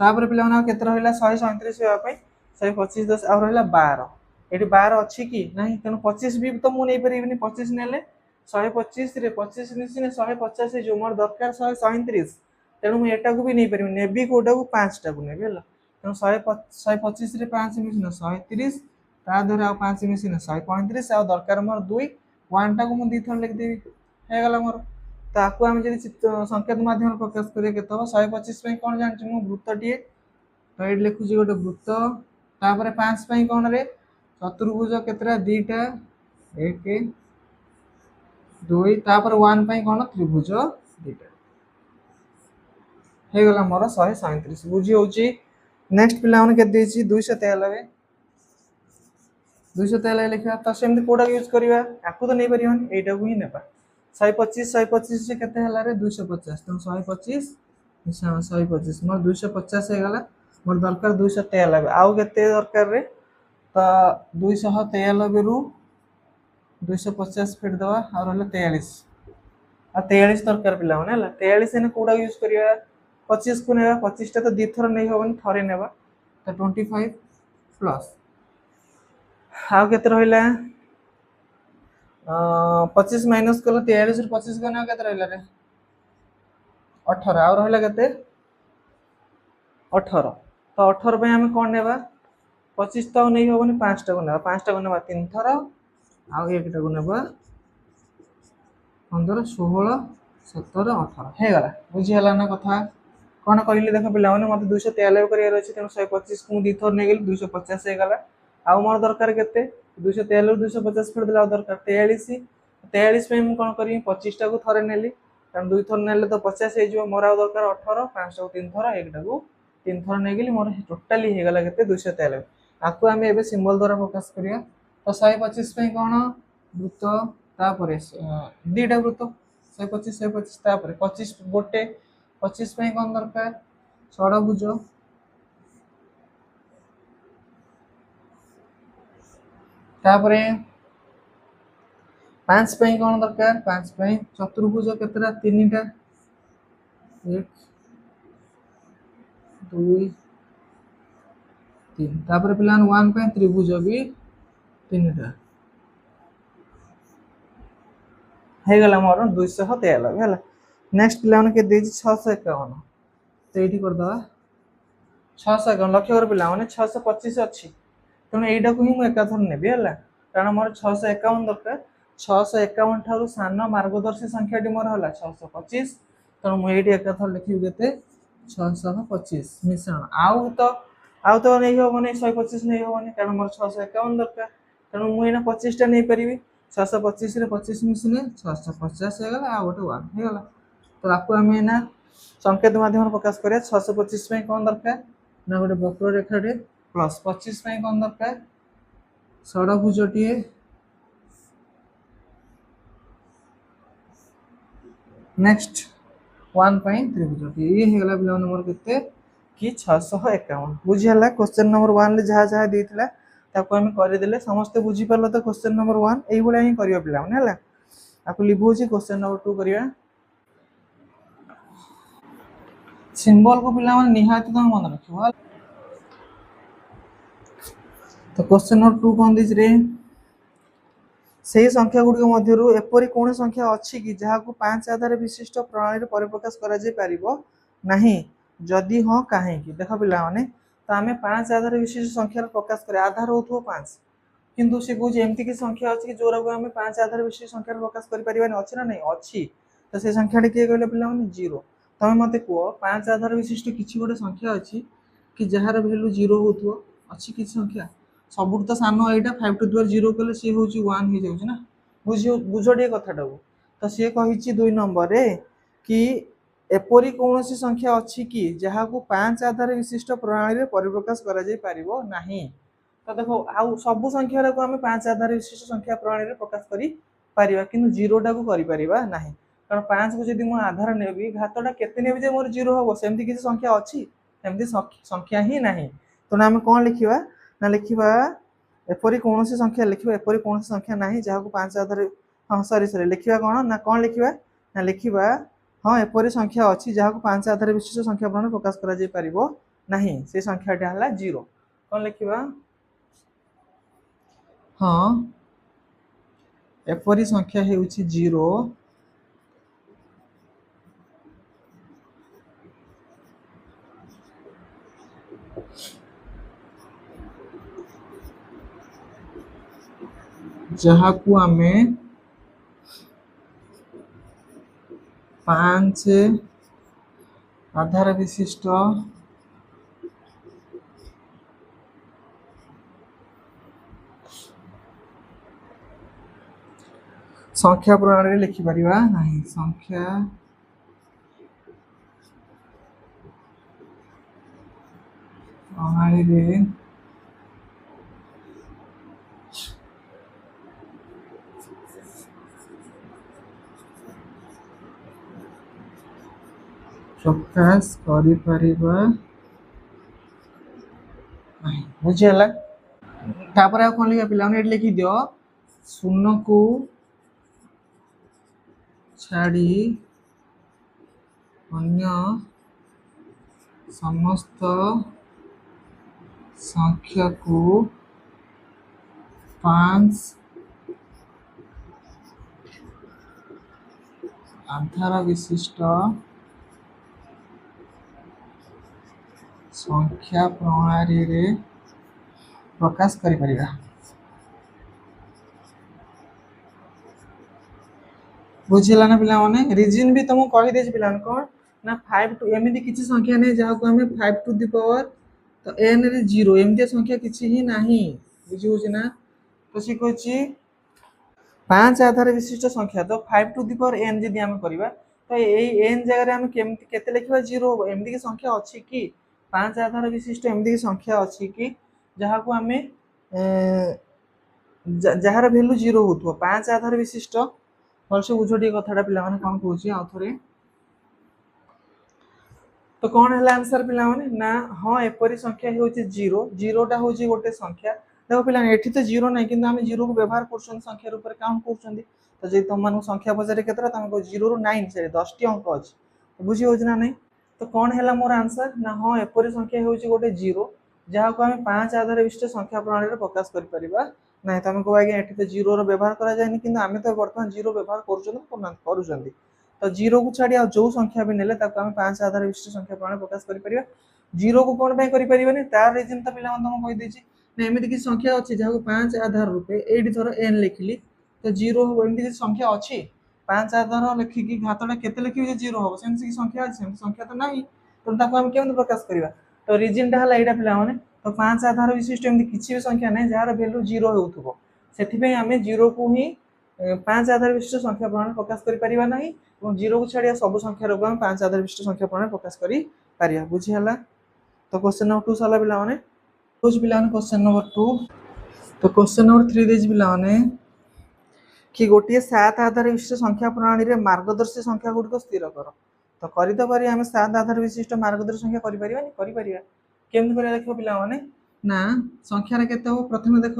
तापर पिला माने केते रहला 137 हेबा पई 125 10 आ रहला 12 एटी 12 अछि कि नाही। तेनु 25 भी तो मु नै परिबिनी 25 नेले 125 रे 25 मिसिने 150 जो मोर दरकार 137। तेनु मु एटा को भी नै परिबिनी नेबी कोटा को 5 टा को नेबी हला। तेनु 125 रे 5 मिसिने 130 ता धरे आ 5 मिसिने 135 आ दरकार मोर 2 1 टा को मु दी थर लिख देबी हे गला मोर। तो आपको आम जब संकेत माध्यम प्रकाश करिए केते 125 पई कोन जानछि मु वृत्तटीए। तो ये लिखुची गोटे वृत्त तापर 5 पई कोन रे चतुर्भुज केतरा दीटा 1 2 तापर 1 पई कोन त्रिभुज दीटा हे गला मोर 137 बुझी होची। नेक्स्ट पिला माने के देछि 293 293 लिखा। तो सेमति कोडा यूज करिवा आकु तो नै परियन एटा को ही नेबा 125 125 से केते हला रे 250। तो 125 मिसा 125 मोर 250 हे गला। मोर दरकार 293 आउ केते दरकार रे तो 293 रु 250 फिट दवा और हला 43 आ 43 दरकार पिला माने हला। 43 ने कोडा यूज करिया 25 को नेबा 25 टा तो दी थर नै होबन थरे नेबा। तो 25 प्लस आउ केते रहला 25 माइनस कलो 43 रु 25 गना केते रहला रे 18 आ रहला केते 18। तो 18 पे हमें कौन नेबा 25 तो नहीं होबनी 5 टा को नेबा 5 टा को नेबा 3 थर आ 1 टा को नेबा 15 16 17 18 हे गला। बुझी हला ना कथा कोन कहली देख पिला माने मते 293 करियर अछि। तेनु 125 को दी थर नै गेली 250 हे गला। आ मोर दरकार केते 293 रु 250 फिर देला दरकार 43 43 पे मु कोन करी 25 टा को थरे नेली कारण 2 थर नेले तो 50 हे जो मोर आ दरकार 18 5 टा को 3 थर 1 टा को 3 थर नै गेली मोर टोटली हे गला केते 293। आकु हमें एबे सिंबल द्वारा प्रकाश करिया तो 125 पे कौन वृत्त तापर दीटा वृत्त 125 125 तापर 25 गोटे 25 पे कौन दरकार षडभुज तापर 5 पे कौन दरकार 5 पे चतुर्भुज केतरा तीनटा 1 2 3 तापर पिलान 1 पे त्रिभुज भी तीनटा हे गला मोर 293 हैला नेक्स्ट पिलान के देजी 651 तो एठी कर दवा 651 लक्ष्य कर पिला माने 625 अछि तेणु एटा को ही मु एकाथर नेबी हैला कारण मोर 651 दरकार 651 ठारू सान मार्गदर्शी संख्याटी मोर हला 625 तेणु मु एठी एकाथर लिखिबि केते 625 मिश्रण आउ तो नहीं हो माने 125 नहीं हो माने कारण मोर 651 दरकार तेणु मु एना 25 टा नहीं परिबी 625 रे 25 मिसने 650 हे गला आ गोटे 1 हे गला तो आपको हमें ना संकेत माध्यम प्रकाश करिया 625 में कौन दरकार ना गोटे वक्र रेखाटे प्लस 25 में कौन दरकार षडभुजटी नेक्स्ट 1 पॉइंट त्रिभुजटी ये हे गला बिलो नंबर केते कि 651 बुझी हला क्वेश्चन नंबर 1 ले जहा जहा देथिला ताको हम करि देले समस्त बुझी परलो तो क्वेश्चन नंबर 1 एई बोला ही करियो पिला माने हला आपको लिखो छी क्वेश्चन नंबर 2 करिया सिंबल को पिला माने निहाती तुम मन रखियो तो क्वेश्चन नंबर 2 कोन दिस रे से संख्या गुडी मध्यरु एपरि कोन संख्या अछि कि जहा को 5 आधार विशिष्ट प्रणाली रे परिप्रकाश करा जे परिबो नाही जदि हां काहे कि देखो पिला माने तो हमें 5 आधार विशिष्ट संख्या रे प्रकाश करे आधार होथो 5 किंतु से को एमती की संख्या अछि कि जोरा को हमें 5 आधार विशिष्ट संख्या रे प्रकाश करि परिबानी अछि ना नहीं अछि तो से संख्या रे के कहले पिला माने 0 तमे मते को 5 आधार विशिष्ट किछि गोटे संख्या अछि कि जहार वैल्यू 0 होथो अछि कि संख्या सबुर तो सानो एटा 5 टू द 0 कले सी होची 1 हे जाउछ ना बुझियो बुझोडी कथाटा तो से कहिछि 2 नंबर रे कि एपरि कोनोसी संख्या अछि कि जहा को 5 आधार विशिष्ट प्रणाली रे परिप्रकाश करा जाय परिबो नाही तो देखो आउ सब संख्या रे को हमें 5 आधार विशिष्ट संख्या प्रणाली रे प्रकाश करी परिबा किंतु 0 टा को करि परिबा नाही कारण 5 को जदि मो आधार नेबी घातटा केते नेबी जे मोर 0 होबो सेमति किसी संख्या अछि सेमति संख्या ही नाही तो हम कोन लिखिबा ना लिखिबा एपरि कोनोसी संख्या लिखिबा एपरि कोनोसी संख्या नाही जहा को 5 आधार हां सॉरी लिखिबा कोन ना कोन लिखिबा ना लिखिबा हां एपरि संख्या अछि जहा को 5 आधार विशिष्ट संख्या प्रणाली प्रकाश करा जाय परिबो नाही से संख्याटा हला 0 कोन लिखिबा हां एपरि संख्या हेउछि 0 जहा को हमें 5 आधार विशिष्ट संख्या प्रणाली लिखि परिबा नाही संख्या प्रणाली रे प्रकाश करि परिबा नाही बुझियला तापर आ कोन लिखा पिला ने लिखि दियो 0 को छाड़ी अन्य समस्त संख्या को 5 आधार विशिष्ट संख्या प्रणाली रे प्रकाश करि परिबा बुझिला ना पिला माने रीजन भी तुमको कहि देछ पिला कोन ना 5 टू एमिति किछि संख्या नै जहा को हमें 5 टू द पावर तो n रे 0 एमिति संख्या किछि ही नाही बुझि होछ ना तो से कहछि 5 आधार विशिष्ट संख्या तो 5 टू द पावर n जदि हम करबा तो एई n जगह रे हम केमिति केते लिखबा 0 हो एमिति की संख्या अछि कि 5 आधार विशिष्ट एमिति की संख्या अछि कि जहा को हमें जार भैल्यू 0 हो 5 आधार विशिष्ट भलसे बुझ टे कथाटा पिला कौन कौन आउ थे तो कौन है आंसर पिला ना हाँ एपरी संख्या हो जीरो जीरोटा हूँ गोटे संख्या देखो पिला एठी तो जीरो ना कि आम जीरो को व्यवहार कर संख्या रूप में काउंट कर तो जब तुम संख्या पचारे के तुम जीरो रु 9 से 10 टी अंक अच्छे बुझी हो ना नहीं तो कौन है मोर आंसर ना हाँ एपरी संख्या हो गोटे जीरो जहाँ को आम 5 आधार विशिष्ट संख्या प्रणाली में प्रकाश कर ना तुम कह आज्ञा ये तो जीरो व्यवहार कराए कि आम तो बर्तमान जीरो व्यवहार कर तो जीरो को छाड़ी जो संख्या भी नेले आम 5 आधार विशिष्ट संख्या प्रणाली प्रकाश कर जीरो को कौन करें तार रिजन तो पिला तुमको कहीदे एमती किसी संख्या अच्छी जहाँ 5 आधार रूपे ये थर एन लिखिली तो जीरो हम एमती किसी संख्या अच्छी 5 आधार लिखिकी घातटा के लिखी जीरो हम से संख्या अच्छी संख्या तो ना तो आम केमी प्रकाश करवा तो रिजनटा है यहाँ पे तो 5 आधार विशिष्ट एमती किसी भी संख्या ना जार भैल्यू जीरो हो आम जीरो को ही 5 आधार विशिष्ट संख्या प्रणाली प्रकाश कर जीरो को छाड़िया सब संख्या रोग 5 आधार विशिष्ट संख्या प्रणाली प्रकाश कर बुझीगला तो क्वेश्चन नंबर 2 सारा पे पिला क्वेश्चन नंबर 2 तो क्वेश्चन नंबर 3 देज पिला कि गोटे 7 आधार विशिष्ट संख्या प्रणाली रे मार्गदर्शी संख्या गुड़िक स्थिर कर तो कर आम 7 आधार विशिष्ट मार्गदर्शी संख्या केमती कर देख पिला ना संख्यार के प्रथम देख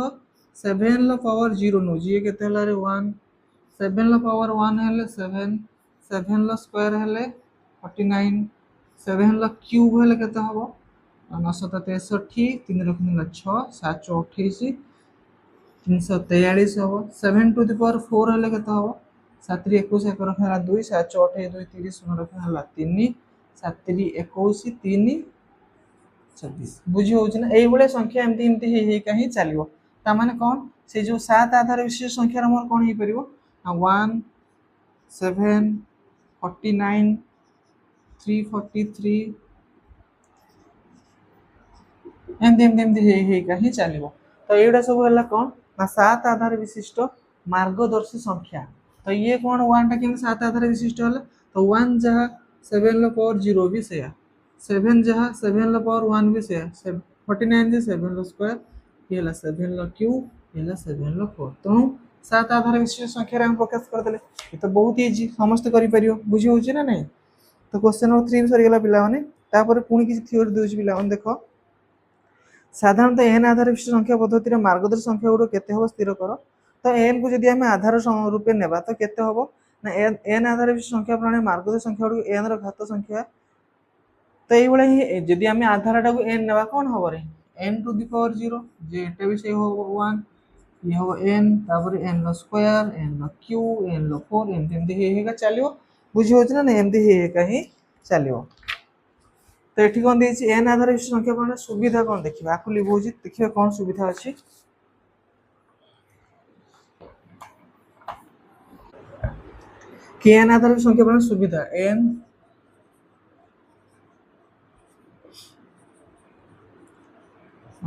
7 पावर 0 नौ ये के 1 7 पावर 1 है 7 7 स्क्वायर है 49 7 क्यूब है के 963 3 रखने 6 7 28 343 हम 7 टू द पावर 4 है के 7 21 एक रखा 2 7 28 2 30 शून्य रखा 3 7 21 3 26 बुझी हो ना संख्या एमती ही चलो ताने कौन से जो 7 आधार विशिष्ट संख्यार मोर कौन हो पार 1 7 49 343 एमती ही चलो तो ये सब है कौन ना 7 आधार विशिष्ट मार्गदर्शी संख्या तो ये कौन 1 टा कि 7 आधार विशिष्ट है तो 1 जहाँ 7 पावर 0 भी से 7 जहाँ 7 पावर 1 भी से 49 जे 7 स्क्वायर ये 7 क्यूब ये 7 4 तेणु 7 आधार विशिष्ट संख्या प्रकाश करदे ये तो बहुत इजी समस्त कर बुझी हो ना नहीं तो क्वेश्चन नंबर 3 सरीगला पिला पुणी किसी थ्योरी दूसरी पिला देख साधारणतः एन आधार विशिष्ट संख्या पद्धति मार्गदर्शी संख्या गुड़ के स्थिर कर तो एन को जब आम आधार रूपे नेबा तो केते हम ना एन आधार विशिष्ट संख्या प्रणाली मार्गदर्शी संख्या गुड़ एन घात संख्या तो ये जदि आम आधार टाक एन नेबा कौन हम रे एन टू द पावर 0 जेटा भी से 1 ये हम एन तापर n square n cube n 4 एमती चलो बुझी हो ना एमती ही चलो तो ये कौन देखिए एन आधार विशिष्ट संख्या प्रणाली सुविधा कौन देखिए आपको लिखो देखिए कौन सुविधा अच्छी कि एन आधार विशिष्ट संख्या प्रणाली सुविधा एन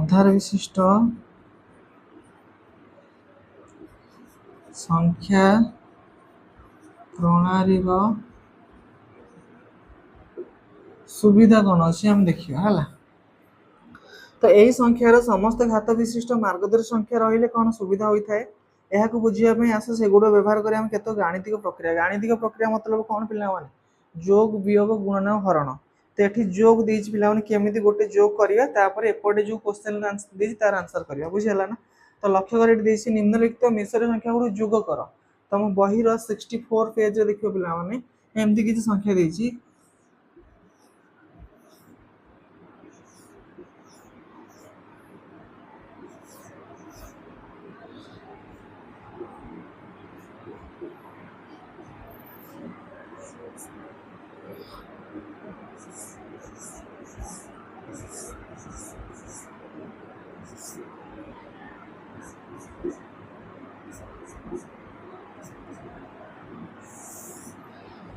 आधार विशिष्ट संख्या प्रणाली सुविधा कौन अच्छी आम देखा है तो यही संख्यार समस्त घात विशिष्ट मार्गदर्शी संख्या रही कौन सुविधा होता है यह बुझापी आस से गुड़ व्यवहार करें केत गाणितिक प्रक्रिया मतलब कौन पिला जोग वियोग गुणन हरण तो ये जोग देती पिला केमी गोटे जोग करापर एपटे जो क्वेश्चन देती तार आंसर करवा बुझीगला ना तो लक्ष्य कर निम्नलिखित मिश्र संख्या गुड़ जोग कर तुम बहीर 64 पेज देख पे एमती किसी संख्या देती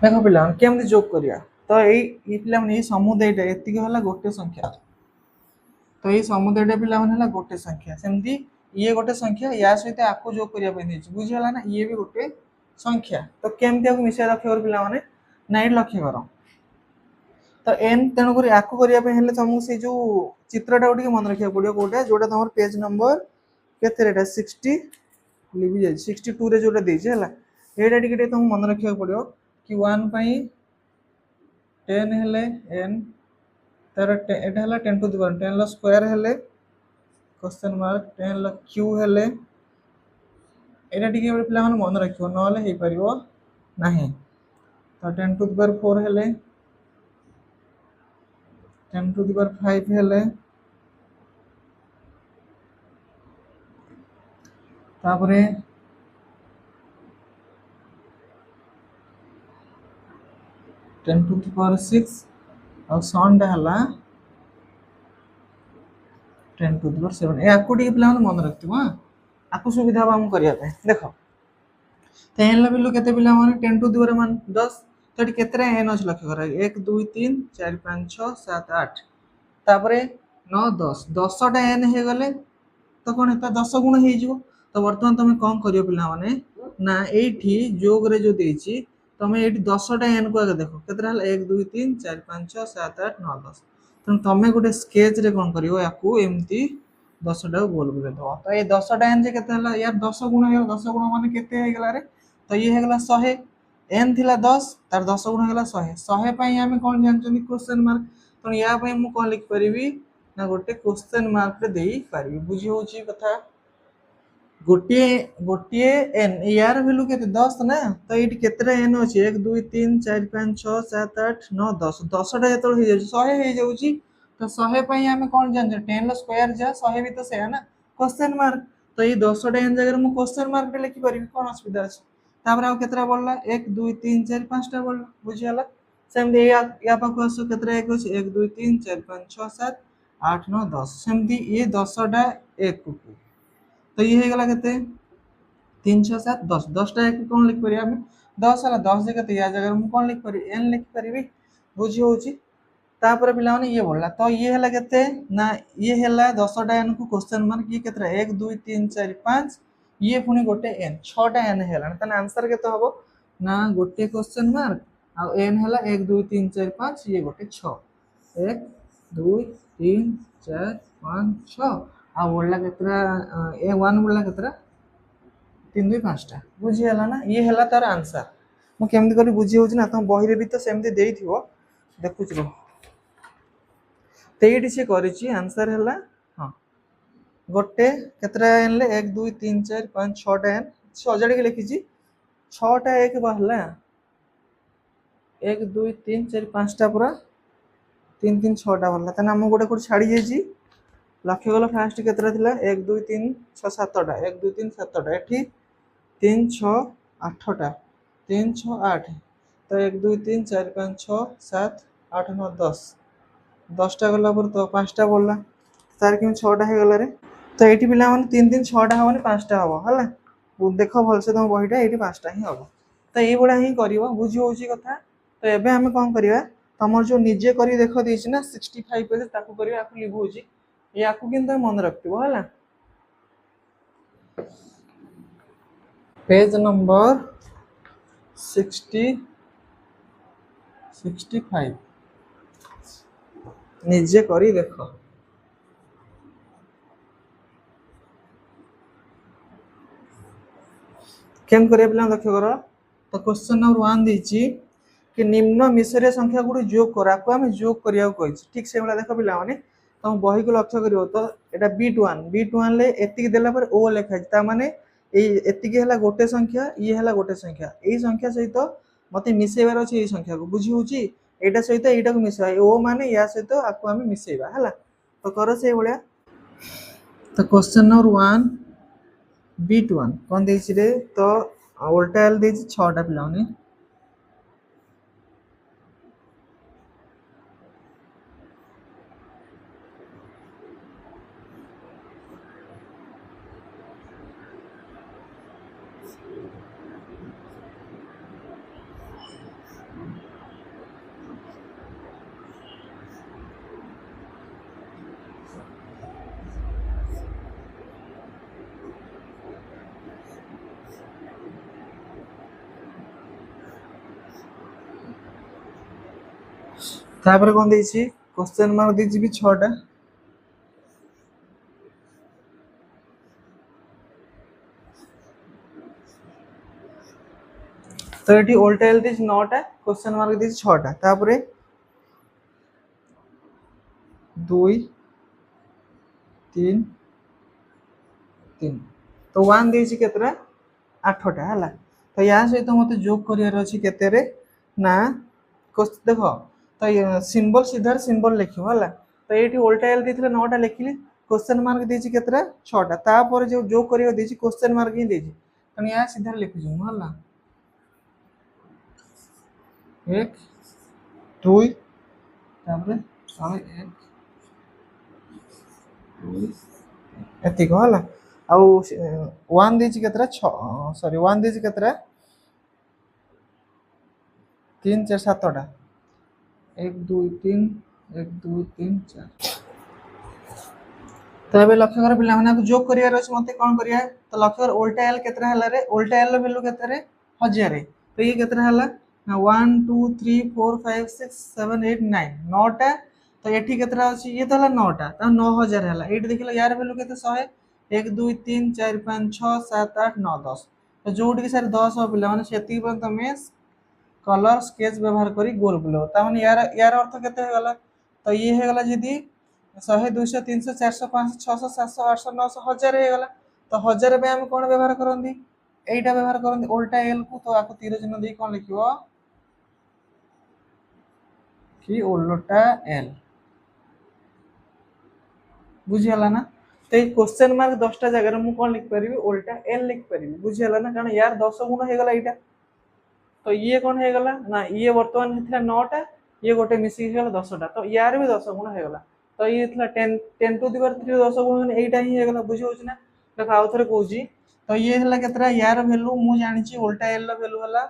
देख पिला केमती जोग करिया तो ये पिला समुदायटा ये गोटे संख्या तो ये समुदायटा पिला गोटे संख्या सेमती ये गोटे संख्या या सहित आपको जोग करने बुझीगला ना ये भी गोटे संख्या तो केमती मिसाई लक्ष्य कर पिला ना ये लक्ष्य कर तो एन तेणुक आपको करने तुमको से जो चित्रटा मन रखा पड़ो कौटा जोटा तुम पेज नंबर के 60 लिभि जाए 62 रे जोटा देछि हला एटा टिके तुम मन रखिया पड़ियो कि 1 पई 10 हेले n तार एटा हला 10 टू द पावर 10 ला स्क्वायर हेले क्वेश्चन मार्क 10 ला q हेले एटा टिके पिला मन मन रखियो नले हे परिवो नाही तो 10 टू द पावर 4 हेले 10 टू द पावर 5 हेले तापरे 10 टू द पावर 6 और सॉन्ड हला 10 टू द पावर 7 ए आकु टिके पिला मन मन रखथिबो हां आकु सुविधा बा हम करिया पे देखो 10 ला बिलु केते पिला मन 10 टू द पावर मान 10 तो एटी केतरा n अछि लक्ष्य कर 1 2 3 4 5 6 7 8 तापरे 9 10 10 टा n हे गले तो कोन एता 10 गुण हे जिवो तो वर्तमान तुम कोन करियो पिला माने ना एठी जोग रे जो देछि तुम एठी 10 टा n को आगे देखो केतरा हल 1 2 3 4 5 6 7 8 9 10 तो तुम गोटे स्केच रे कोन करियो याकू एम्ति 10 टा गोल कर दो तो ये 10 टा n जे केते हला यार 10 गुण हे 10 गुण माने केते हे गला रे तो ये हे गला 100 n थिला 10 तार 10 गुण हे गला 100 100 पई हम कोन जानचनी क्वेश्चन मार्क तो या पई मु कोन लिख परिबी ना गोटे क्वेश्चन मार्क रे देई परिबी बुझी होची कथा गोटे गोटे n यार वैल्यू केते 10 ना तो एटी केतरा n अछि 1 2 3 4 5 6 7 8 9 10 10 टा जतल हो जाउची 100 हे जाउची तो 100 पई हम कोन जान 10 ला स्क्वायर जा 100 भी तो से है ना क्वेश्चन मार्क तो ये 10 टा n जगह मु क्वेश्चन मार्क पे लिखि परिबी कोन असुविधा अछि तापर आ केतरा बोलला 1 2 3 4 5 टा बोलला बुझी हला सेम दे या पाखो असो केतरा एक अछि 1 2 3 4 5 6 7 8 9 10 सेम दी ये 10 टा एक को तो ये हे गला केते 3 6 7 10 10 टा एक कोन लिख परिया हम 10 हला 10 जगह तो या जगह हम कोन लिख परि n लिख परिबी बुझी होची तापर पिला माने ये बोलला तो ये हला केते ना ये हला 10 टा n को क्वेश्चन मार्क ये केतरा 1 2 3 4 5 ये पुनी गोटे n 6 टा n हेला तने आंसर केते हबो ना गोटे क्वेश्चन मार्क आ n हला 1 2 3 4 5 ये गोटे 6 1 2 3 4 5 6 आ बोलला केतरा ए 1 बोलला केतरा 3 2 5 टा बुझी हला ना ये हला तार आंसर मु केमति करी बुझी होची ना तुम बही रे भी तो सेमति देइथिबो देखुछ रो तेइटी से करिछि आंसर हला हां गोटे केतरा n ले 1 2 3 4 5 6 टा n सजाडी के लिखिछि 6 टा एक बाहला 1 2 3 4 5 टा पूरा 3 3 6 टा बाहला तने हम गोटे को छाडी जेछि लक्ष्य गला फास्ट केतरा थिला 1 2 3 6 7 टा 1 2 3 7 टा एठी 3 6 8 टा 3 6 8 तो 1 2 3 4 5 6 7 8 9 10 10 टा गला पर तो 5 टा बोलला तार कि 6 टा हे गला रे तो एठी पिला माने 3 3 6 टा होने 5 टा हबो हला देखो भल से तुम बहिटा एठी 5 टा ही हबो तो ए बडा ही करिवो बुझी होची कथा तो एबे हमें कोन करिवा तमर जो निजे करी देखो देछि ना 65 पेज ताकू करिवा आकु लिखु होची याकू किंतु मन रखतिबो हला पेज नंबर 65 निजे करी देखो केम करे पिला लक्ष्य करो तो क्वेश्चन नंबर 1 देछि कि निम्न मिश्रीय संख्या गुडी जोग करा को हम जोग करिया को ठीक से वाला देखो पिला माने तुम बही को लक्ष्य करियो तो एटा b21 ले एतिक देला पर o लेखा ता माने ए एतिक हला गोटे संख्या ये हला गोटे संख्या एई संख्या सहित मते मिसेबार अछि एई संख्या को बुझी होची एटा सहित एटा को मिसेबा o माने या सहित आको हम मिसेबा हला तो करो से बळिया तो क्वेश्चन नंबर 1 b21 कोन देछि रे तो उल्टा एल देछि 6 टा पिलाउने तापर कोन देछि क्वेश्चन मार्क देछि भी 6 टा तो ये ओल्टा L the 9टा question mark the 6टा तापर 2 3 3 तो 1 देछि केतरा 8टा हला तो या सहित मते जोक करियार अछि केते रे ना देखो तो सिंबल सीधा सिंबल लिखियो हला तो एठी उल्टा एल देथिले 9टा लिखिली क्वेश्चन मार्क देछि केतरा 6टा तापर जो जोक करियो देछि क्वेश्चन मार्क ही देछि तो या सीधा लिखि जो हला 1 2 तापर 1 2 एति को हला आउ 1 देछि केतरा 6 सॉरी 1 देछि केतरा 3 4 7टा 1 2 3 1 2 3 4 तो ए लक्ष्य कर पिला माने जोक करियार अछि मते कोन करिया तो लक्ष्य कर उल्टा एल केतरा हला रे उल्टा एल रो वैल्यू केतरा रे 1000 तो ये केतरा हला 1 2 3 4 5 6 7 8 9 9टा तो एठी केतरा अछि ये तो हला 9टा तो 9000 हला एठी देखिलो यार वैल्यू केते 100 1 2 3 4 5 6 7 8 9 10 तो जोटी के सारे 10 हो पिला माने सेति पर तमे कलर स्केच व्यवहार करी गोल बुलाओ ता माने यार यार अर्थ केते हो गला तो ये हो गला जदी 100 200 300 400 500 600 700 800 900 1000 हो गला तो 1000 पे हम कोन व्यवहार करंदी एटा व्यवहार करंदी उल्टा एल को तो आको तीर चिन्ह दे कोन लिखियो कि उल्टा एल बुझियला ना तो ये क्वेश्चन मार्क 10 टा जगह रे मु कोन लिख परिबी उल्टा एल लिख परिबी बुझियला ना कारण यार 10 गुण हो गला एटा तो ये कौन हो गला ना ये वर्तमान हेतला 9टा ये गोटे मिसी गला 10टा तो यार भी 10 गुण हो गला तो ये हेतला 10 10 टू द पावर 3 10 गुण एटा ही हो गला बुझि होछ ना देखो आउ थरे कहूची तो ये हला केतरा यार वैल्यू मु जानि छी उल्टा एल रो वैल्यू हला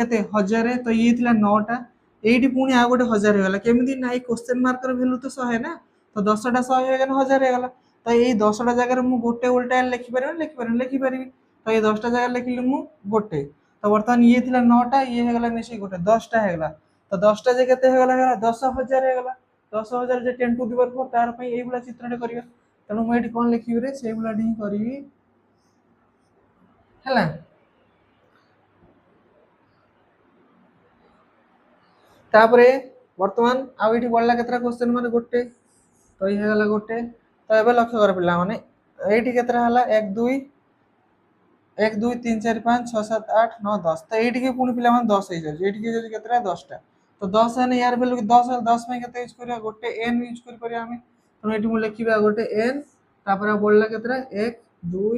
केते 1000 तो ये हेतला 9टा एठी पुनी आ गोटे 1000 हो गला केमिति ना ई क्वेश्चन मार्क रो वैल्यू तो 100 ना तो 10टा 100 हो गला 1000 हो गला तो ये 10टा जगह रे मु गोटे उल्टा एल लिखि परिबे तो ये 10टा जगह लिखिली मु गोटे तो बर्तमान ये थिला 9टा ये हो गला मिसी गोटे 10टा हो गला तो 10टा जे केते हो गला 10000 हो गला 10000 जे 10 टू द पावर 4 तार पई एई बुला चित्रणे करियो तनो मैं एठी कोन लिखिबि रे सेई बुला डी करिवि हला तापरे वर्तमान आ एठी बोलला केतरा क्वेश्चन माने गोटे तो ये हो गला गोटे तो एबे लक्ष्य कर पिला माने एठी केतरा हला 1 2 1 2 3 4 5 6 7 8 9 10 तो एठी के पुनी पिला मान 10 हे जाय एठी के जदी केतरा 10 टा तो 10 है यार वैल्यू 10 10 में केते यूज करिया गोटे n यूज करि परिया हमें तो एठी मु लिखिबा गोटे n तापर बोलला केतरा 1 2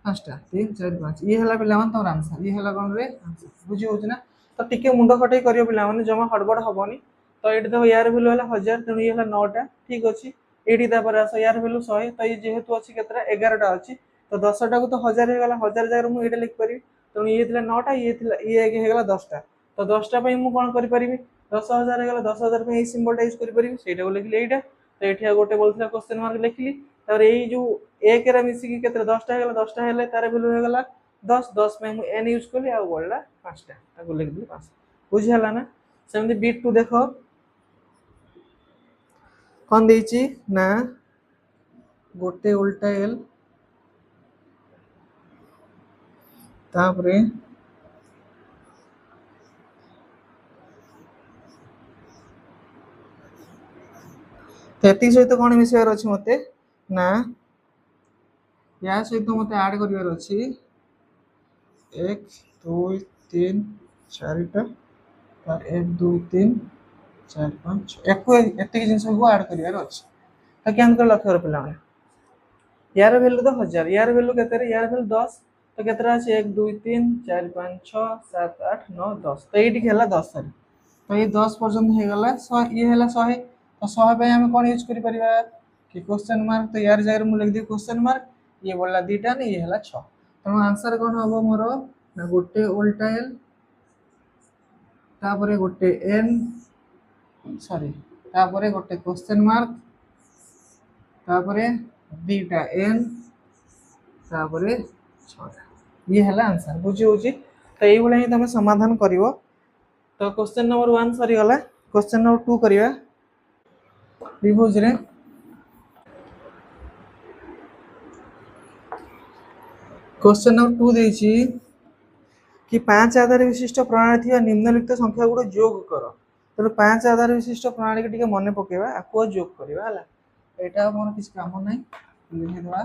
5 टा 3 4 5 ये हला पिला मान तोर आंसर ये हला कोन रे आंसर बुझी होछ ना तो टिके मुंडो खटै करियो पिला माने जमा हड़बड़ हबनी तो एठी देखो यार वैल्यू हला 1000 तनो ये हला 9 टा ठीक अछि एठी तापर आस यार वैल्यू 100 तो ये जेहेतु अछि केतरा 11 टा अछि तो 10 टा को तो 1000 हो गला 1000 जगह मु एटा लिख परिबी तो ये थिला 9 टा ये हो गला 10 टा तो 10 टा पई मु कोन करि परिबी 10000 हो गला 10000 पे ए सिंबल टा यूज करि परिबी सेटा को लिखली एटा तो एठिया गोटे बोलथिला क्वेश्चन मार्क लिखली तार एई जो 1 रा मिसी की केतरा 10 टा हो गला 10 टा हेले तार वैल्यू हो गला 10 10 में मु n यूज करली आ बोलला 5 टा ताको लिख दिली 5 बुझि हला ना सेमति बीट 2 देखो कोन देछि ना गोटे उल्टा एल तापरे तेती सहित कोन मिसेर अछि मते ना या सहित मते ऐड करिवार अछि 1 2 3 4 टा और 1 2 3 4 5 एको एते जिंस को ऐड करिवार अछि त केन कर लक्ष्य कर पिला माने यार वैल्यू तो 1000 यार वैल्यू केते रे यार वैल्यू 10 तो केतरा अछि 1 2 3 4 5 6 7 8 9 10 तो एठी खेला 10 सारी तो ये 10 पर्यंत हो गला 100 ये हला 100 तो 100 पे हम कोन यूज करि परिबा कि क्वेश्चन मार्क तो यार जगह मु लिख दी क्वेश्चन मार्क ये बोलला दीटा ने ये हला 6 तो आंसर कोन हबो मोर ना गोटे उल्टा एल तापरे गोटे n सॉरी तापरे गोटे क्वेश्चन मार्क तापरे दीटा n तापरे 6 ये हला आंसर बुझी होची तो एई भले ही तमे समाधान करिवो तो क्वेश्चन नंबर 1 सरी गला क्वेश्चन नंबर 2 करिया रिव्यूज रे क्वेश्चन नंबर 2 देछि कि 5 आधार विशिष्ट प्रणाली थी निम्नलिखित संख्या गुड़ जोग कर। तेणु 5 आधार विशिष्ट प्रणाली के टिके मन पकेबा आको जोग करबा हला। एटा मोर किछ काम नै लिखि देबा।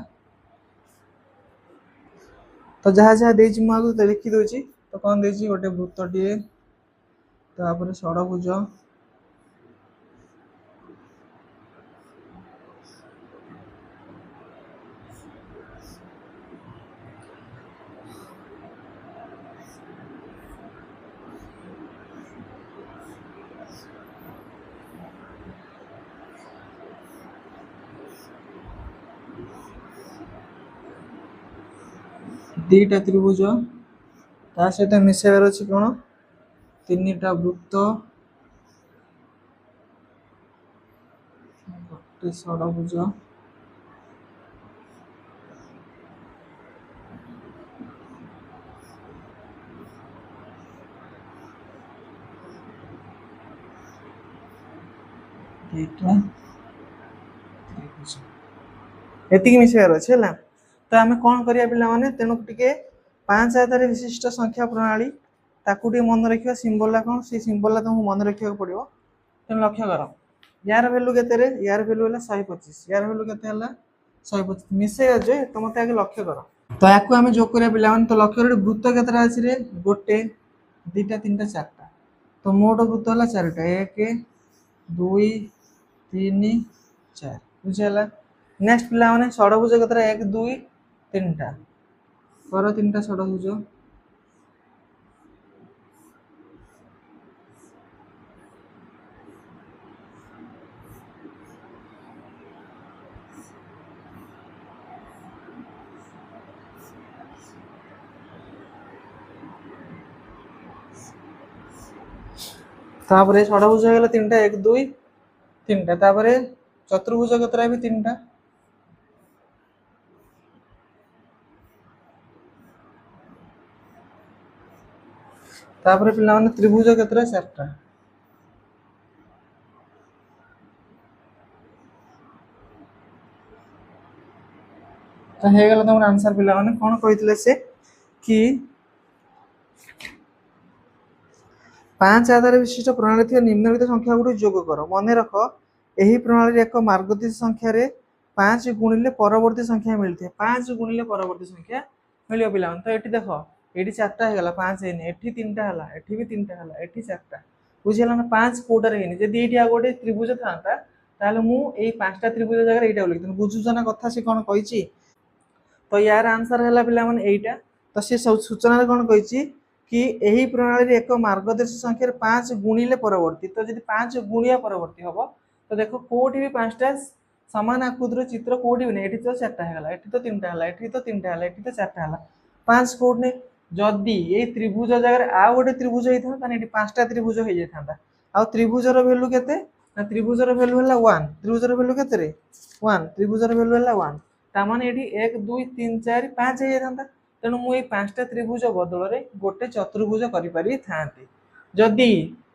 तो जहाँ जहाँ देछि मु आगु लिखि दोछि। तो कोन देछि गोटे वृत्तटिए तापर षडभुज दीटा त्रिभुज ता सहित मिसेबार अछि कोन तीनटा वृत्त गोटे षडभुज दीटा त्रिभुज एतिक मिसेबार अछि हला। तो आम कौन करिया पिला माने तेणु टिके 5 आधार विशिष्ट संख्या प्रणाली ताकू टिके मन रखिया सिंबल कौन से सिंबल तुमको मन रखिया पड़िबो। तेणु लक्ष्य कर यार वैल्यू केते रे यार वैल्यू होला 125 यार वैल्यू केते होला 125 मिसे जे तो मते आगे लक्ष्य कर। तो याकू आम जोग करिया पिला माने तो लक्ष्य रे वृत्त केतेटा अछि रे गोटे दीटा तीनटा चारटा तो मोट वृत्त होला चारटा 1 2 3 4 बुझिला। नेक्स्ट पिला माने षडभुज केतेटा 1 2 3टा कर 3टा षडभुज तापरे षडभुज हो गला 3टा 1 2 3टा तापरे चतुर्भुज केतरा भी 3टा तापरे पिला माने त्रिभुज केतरा 4टा तो हे गला तमर आंसर पिला माने कोन कहितले से कि 5 आधार विशिष्ट प्रणाली थी निम्नलिखित संख्या गुड़ जोग कर। मन रख यही प्रणाली एक मार्गदर्शी संख्या रे 5 गुणिले परवर्ती संख्या मिलते 5 गुणिले परवर्ती संख्या मिलियो पिला तो एठी देखो एठी 4टा हे गला 5 हेनी एठी 3टा हला एठी भी 3टा हला एठी 4टा बुझिला ना 5 कोटर हेनी जदी एठी आ गोटे त्रिभुज थांता ताले मु एई 5टा त्रिभुज जगह एटा लिखितन बुझुछना कथा से कोन कहिची। तो यार आंसर है पिला माने एटा तो से सूचना कौन कही कि यही प्रणाली एक मार्गदर्शी संख्या 5 गुणिले परवर्ती तो जब 5 गुणिया परवर्ती हम तो देखो कोटी भी 5टा सामान आकृतिर चित्र कोटी भी नहीं तो 4टा है एठी तो 3टा है एठी तो 3टा है एठी तो 4टा है 5 कोट नहीं जदि ये त्रिभुज जगह आ गोटे त्रिभुज होता ताने एठी 5टा त्रिभुज हो जाता आ त्रिभुजर वैल्यू केते ना त्रिभुजर वैल्यू है 1 त्रिभुजर वैल्यू केते रे 1 त्रिभुजर वैल्यू है 1 तामाने एठी 1 2 3 4 5 हे जाता तेणु मु 5टा त्रिभुज बदल रे गोटे चतुर्भुज करि पारि थांती जदि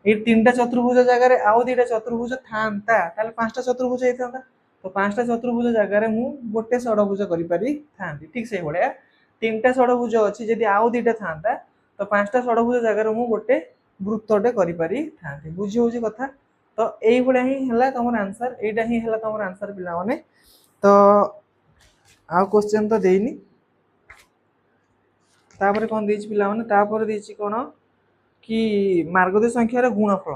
ए 3टा चतुर्भुज जगह रे आउ 2टा चतुर्भुज थांता ताले 5टा चतुर्भुज हे थांता तो 5टा चतुर्भुज जगह रे मु गोटे षडभुज करि पारि थांती ठीक से बढिया 3टा षडभुज अछि जदि आउ 2टा थांता तो 5टा षडभुज जगह रे मु गोटे वृत्तटे करि पारि थांती बुझी होची कथा। तो एई बडा ही हला तमर आंसर एटा ही हला तमर आंसर पिला माने तो आ क्वेश्चन तो देनी तापर कौन देछि पिला माने तापर देछि कोन कि मार्गदर्शी संख्यार गुणफल।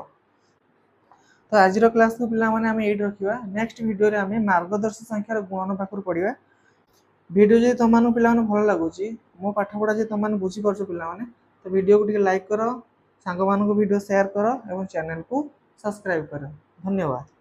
तो आज क्लास को पिला माने हम एट रखिबा नेक्स्ट वीडियो रे हम मार्गदर्शी संख्यार गुणन पाखर पढिबा। वीडियो जे तमानु पिला माने भल लागुची मो पाठ पढा जे तमानु बुझी परछो पिला माने तो वीडियो को लाइक करो सांग मान को वीडियो शेयर करो एवं चैनल को सब्सक्राइब करो। धन्यवाद।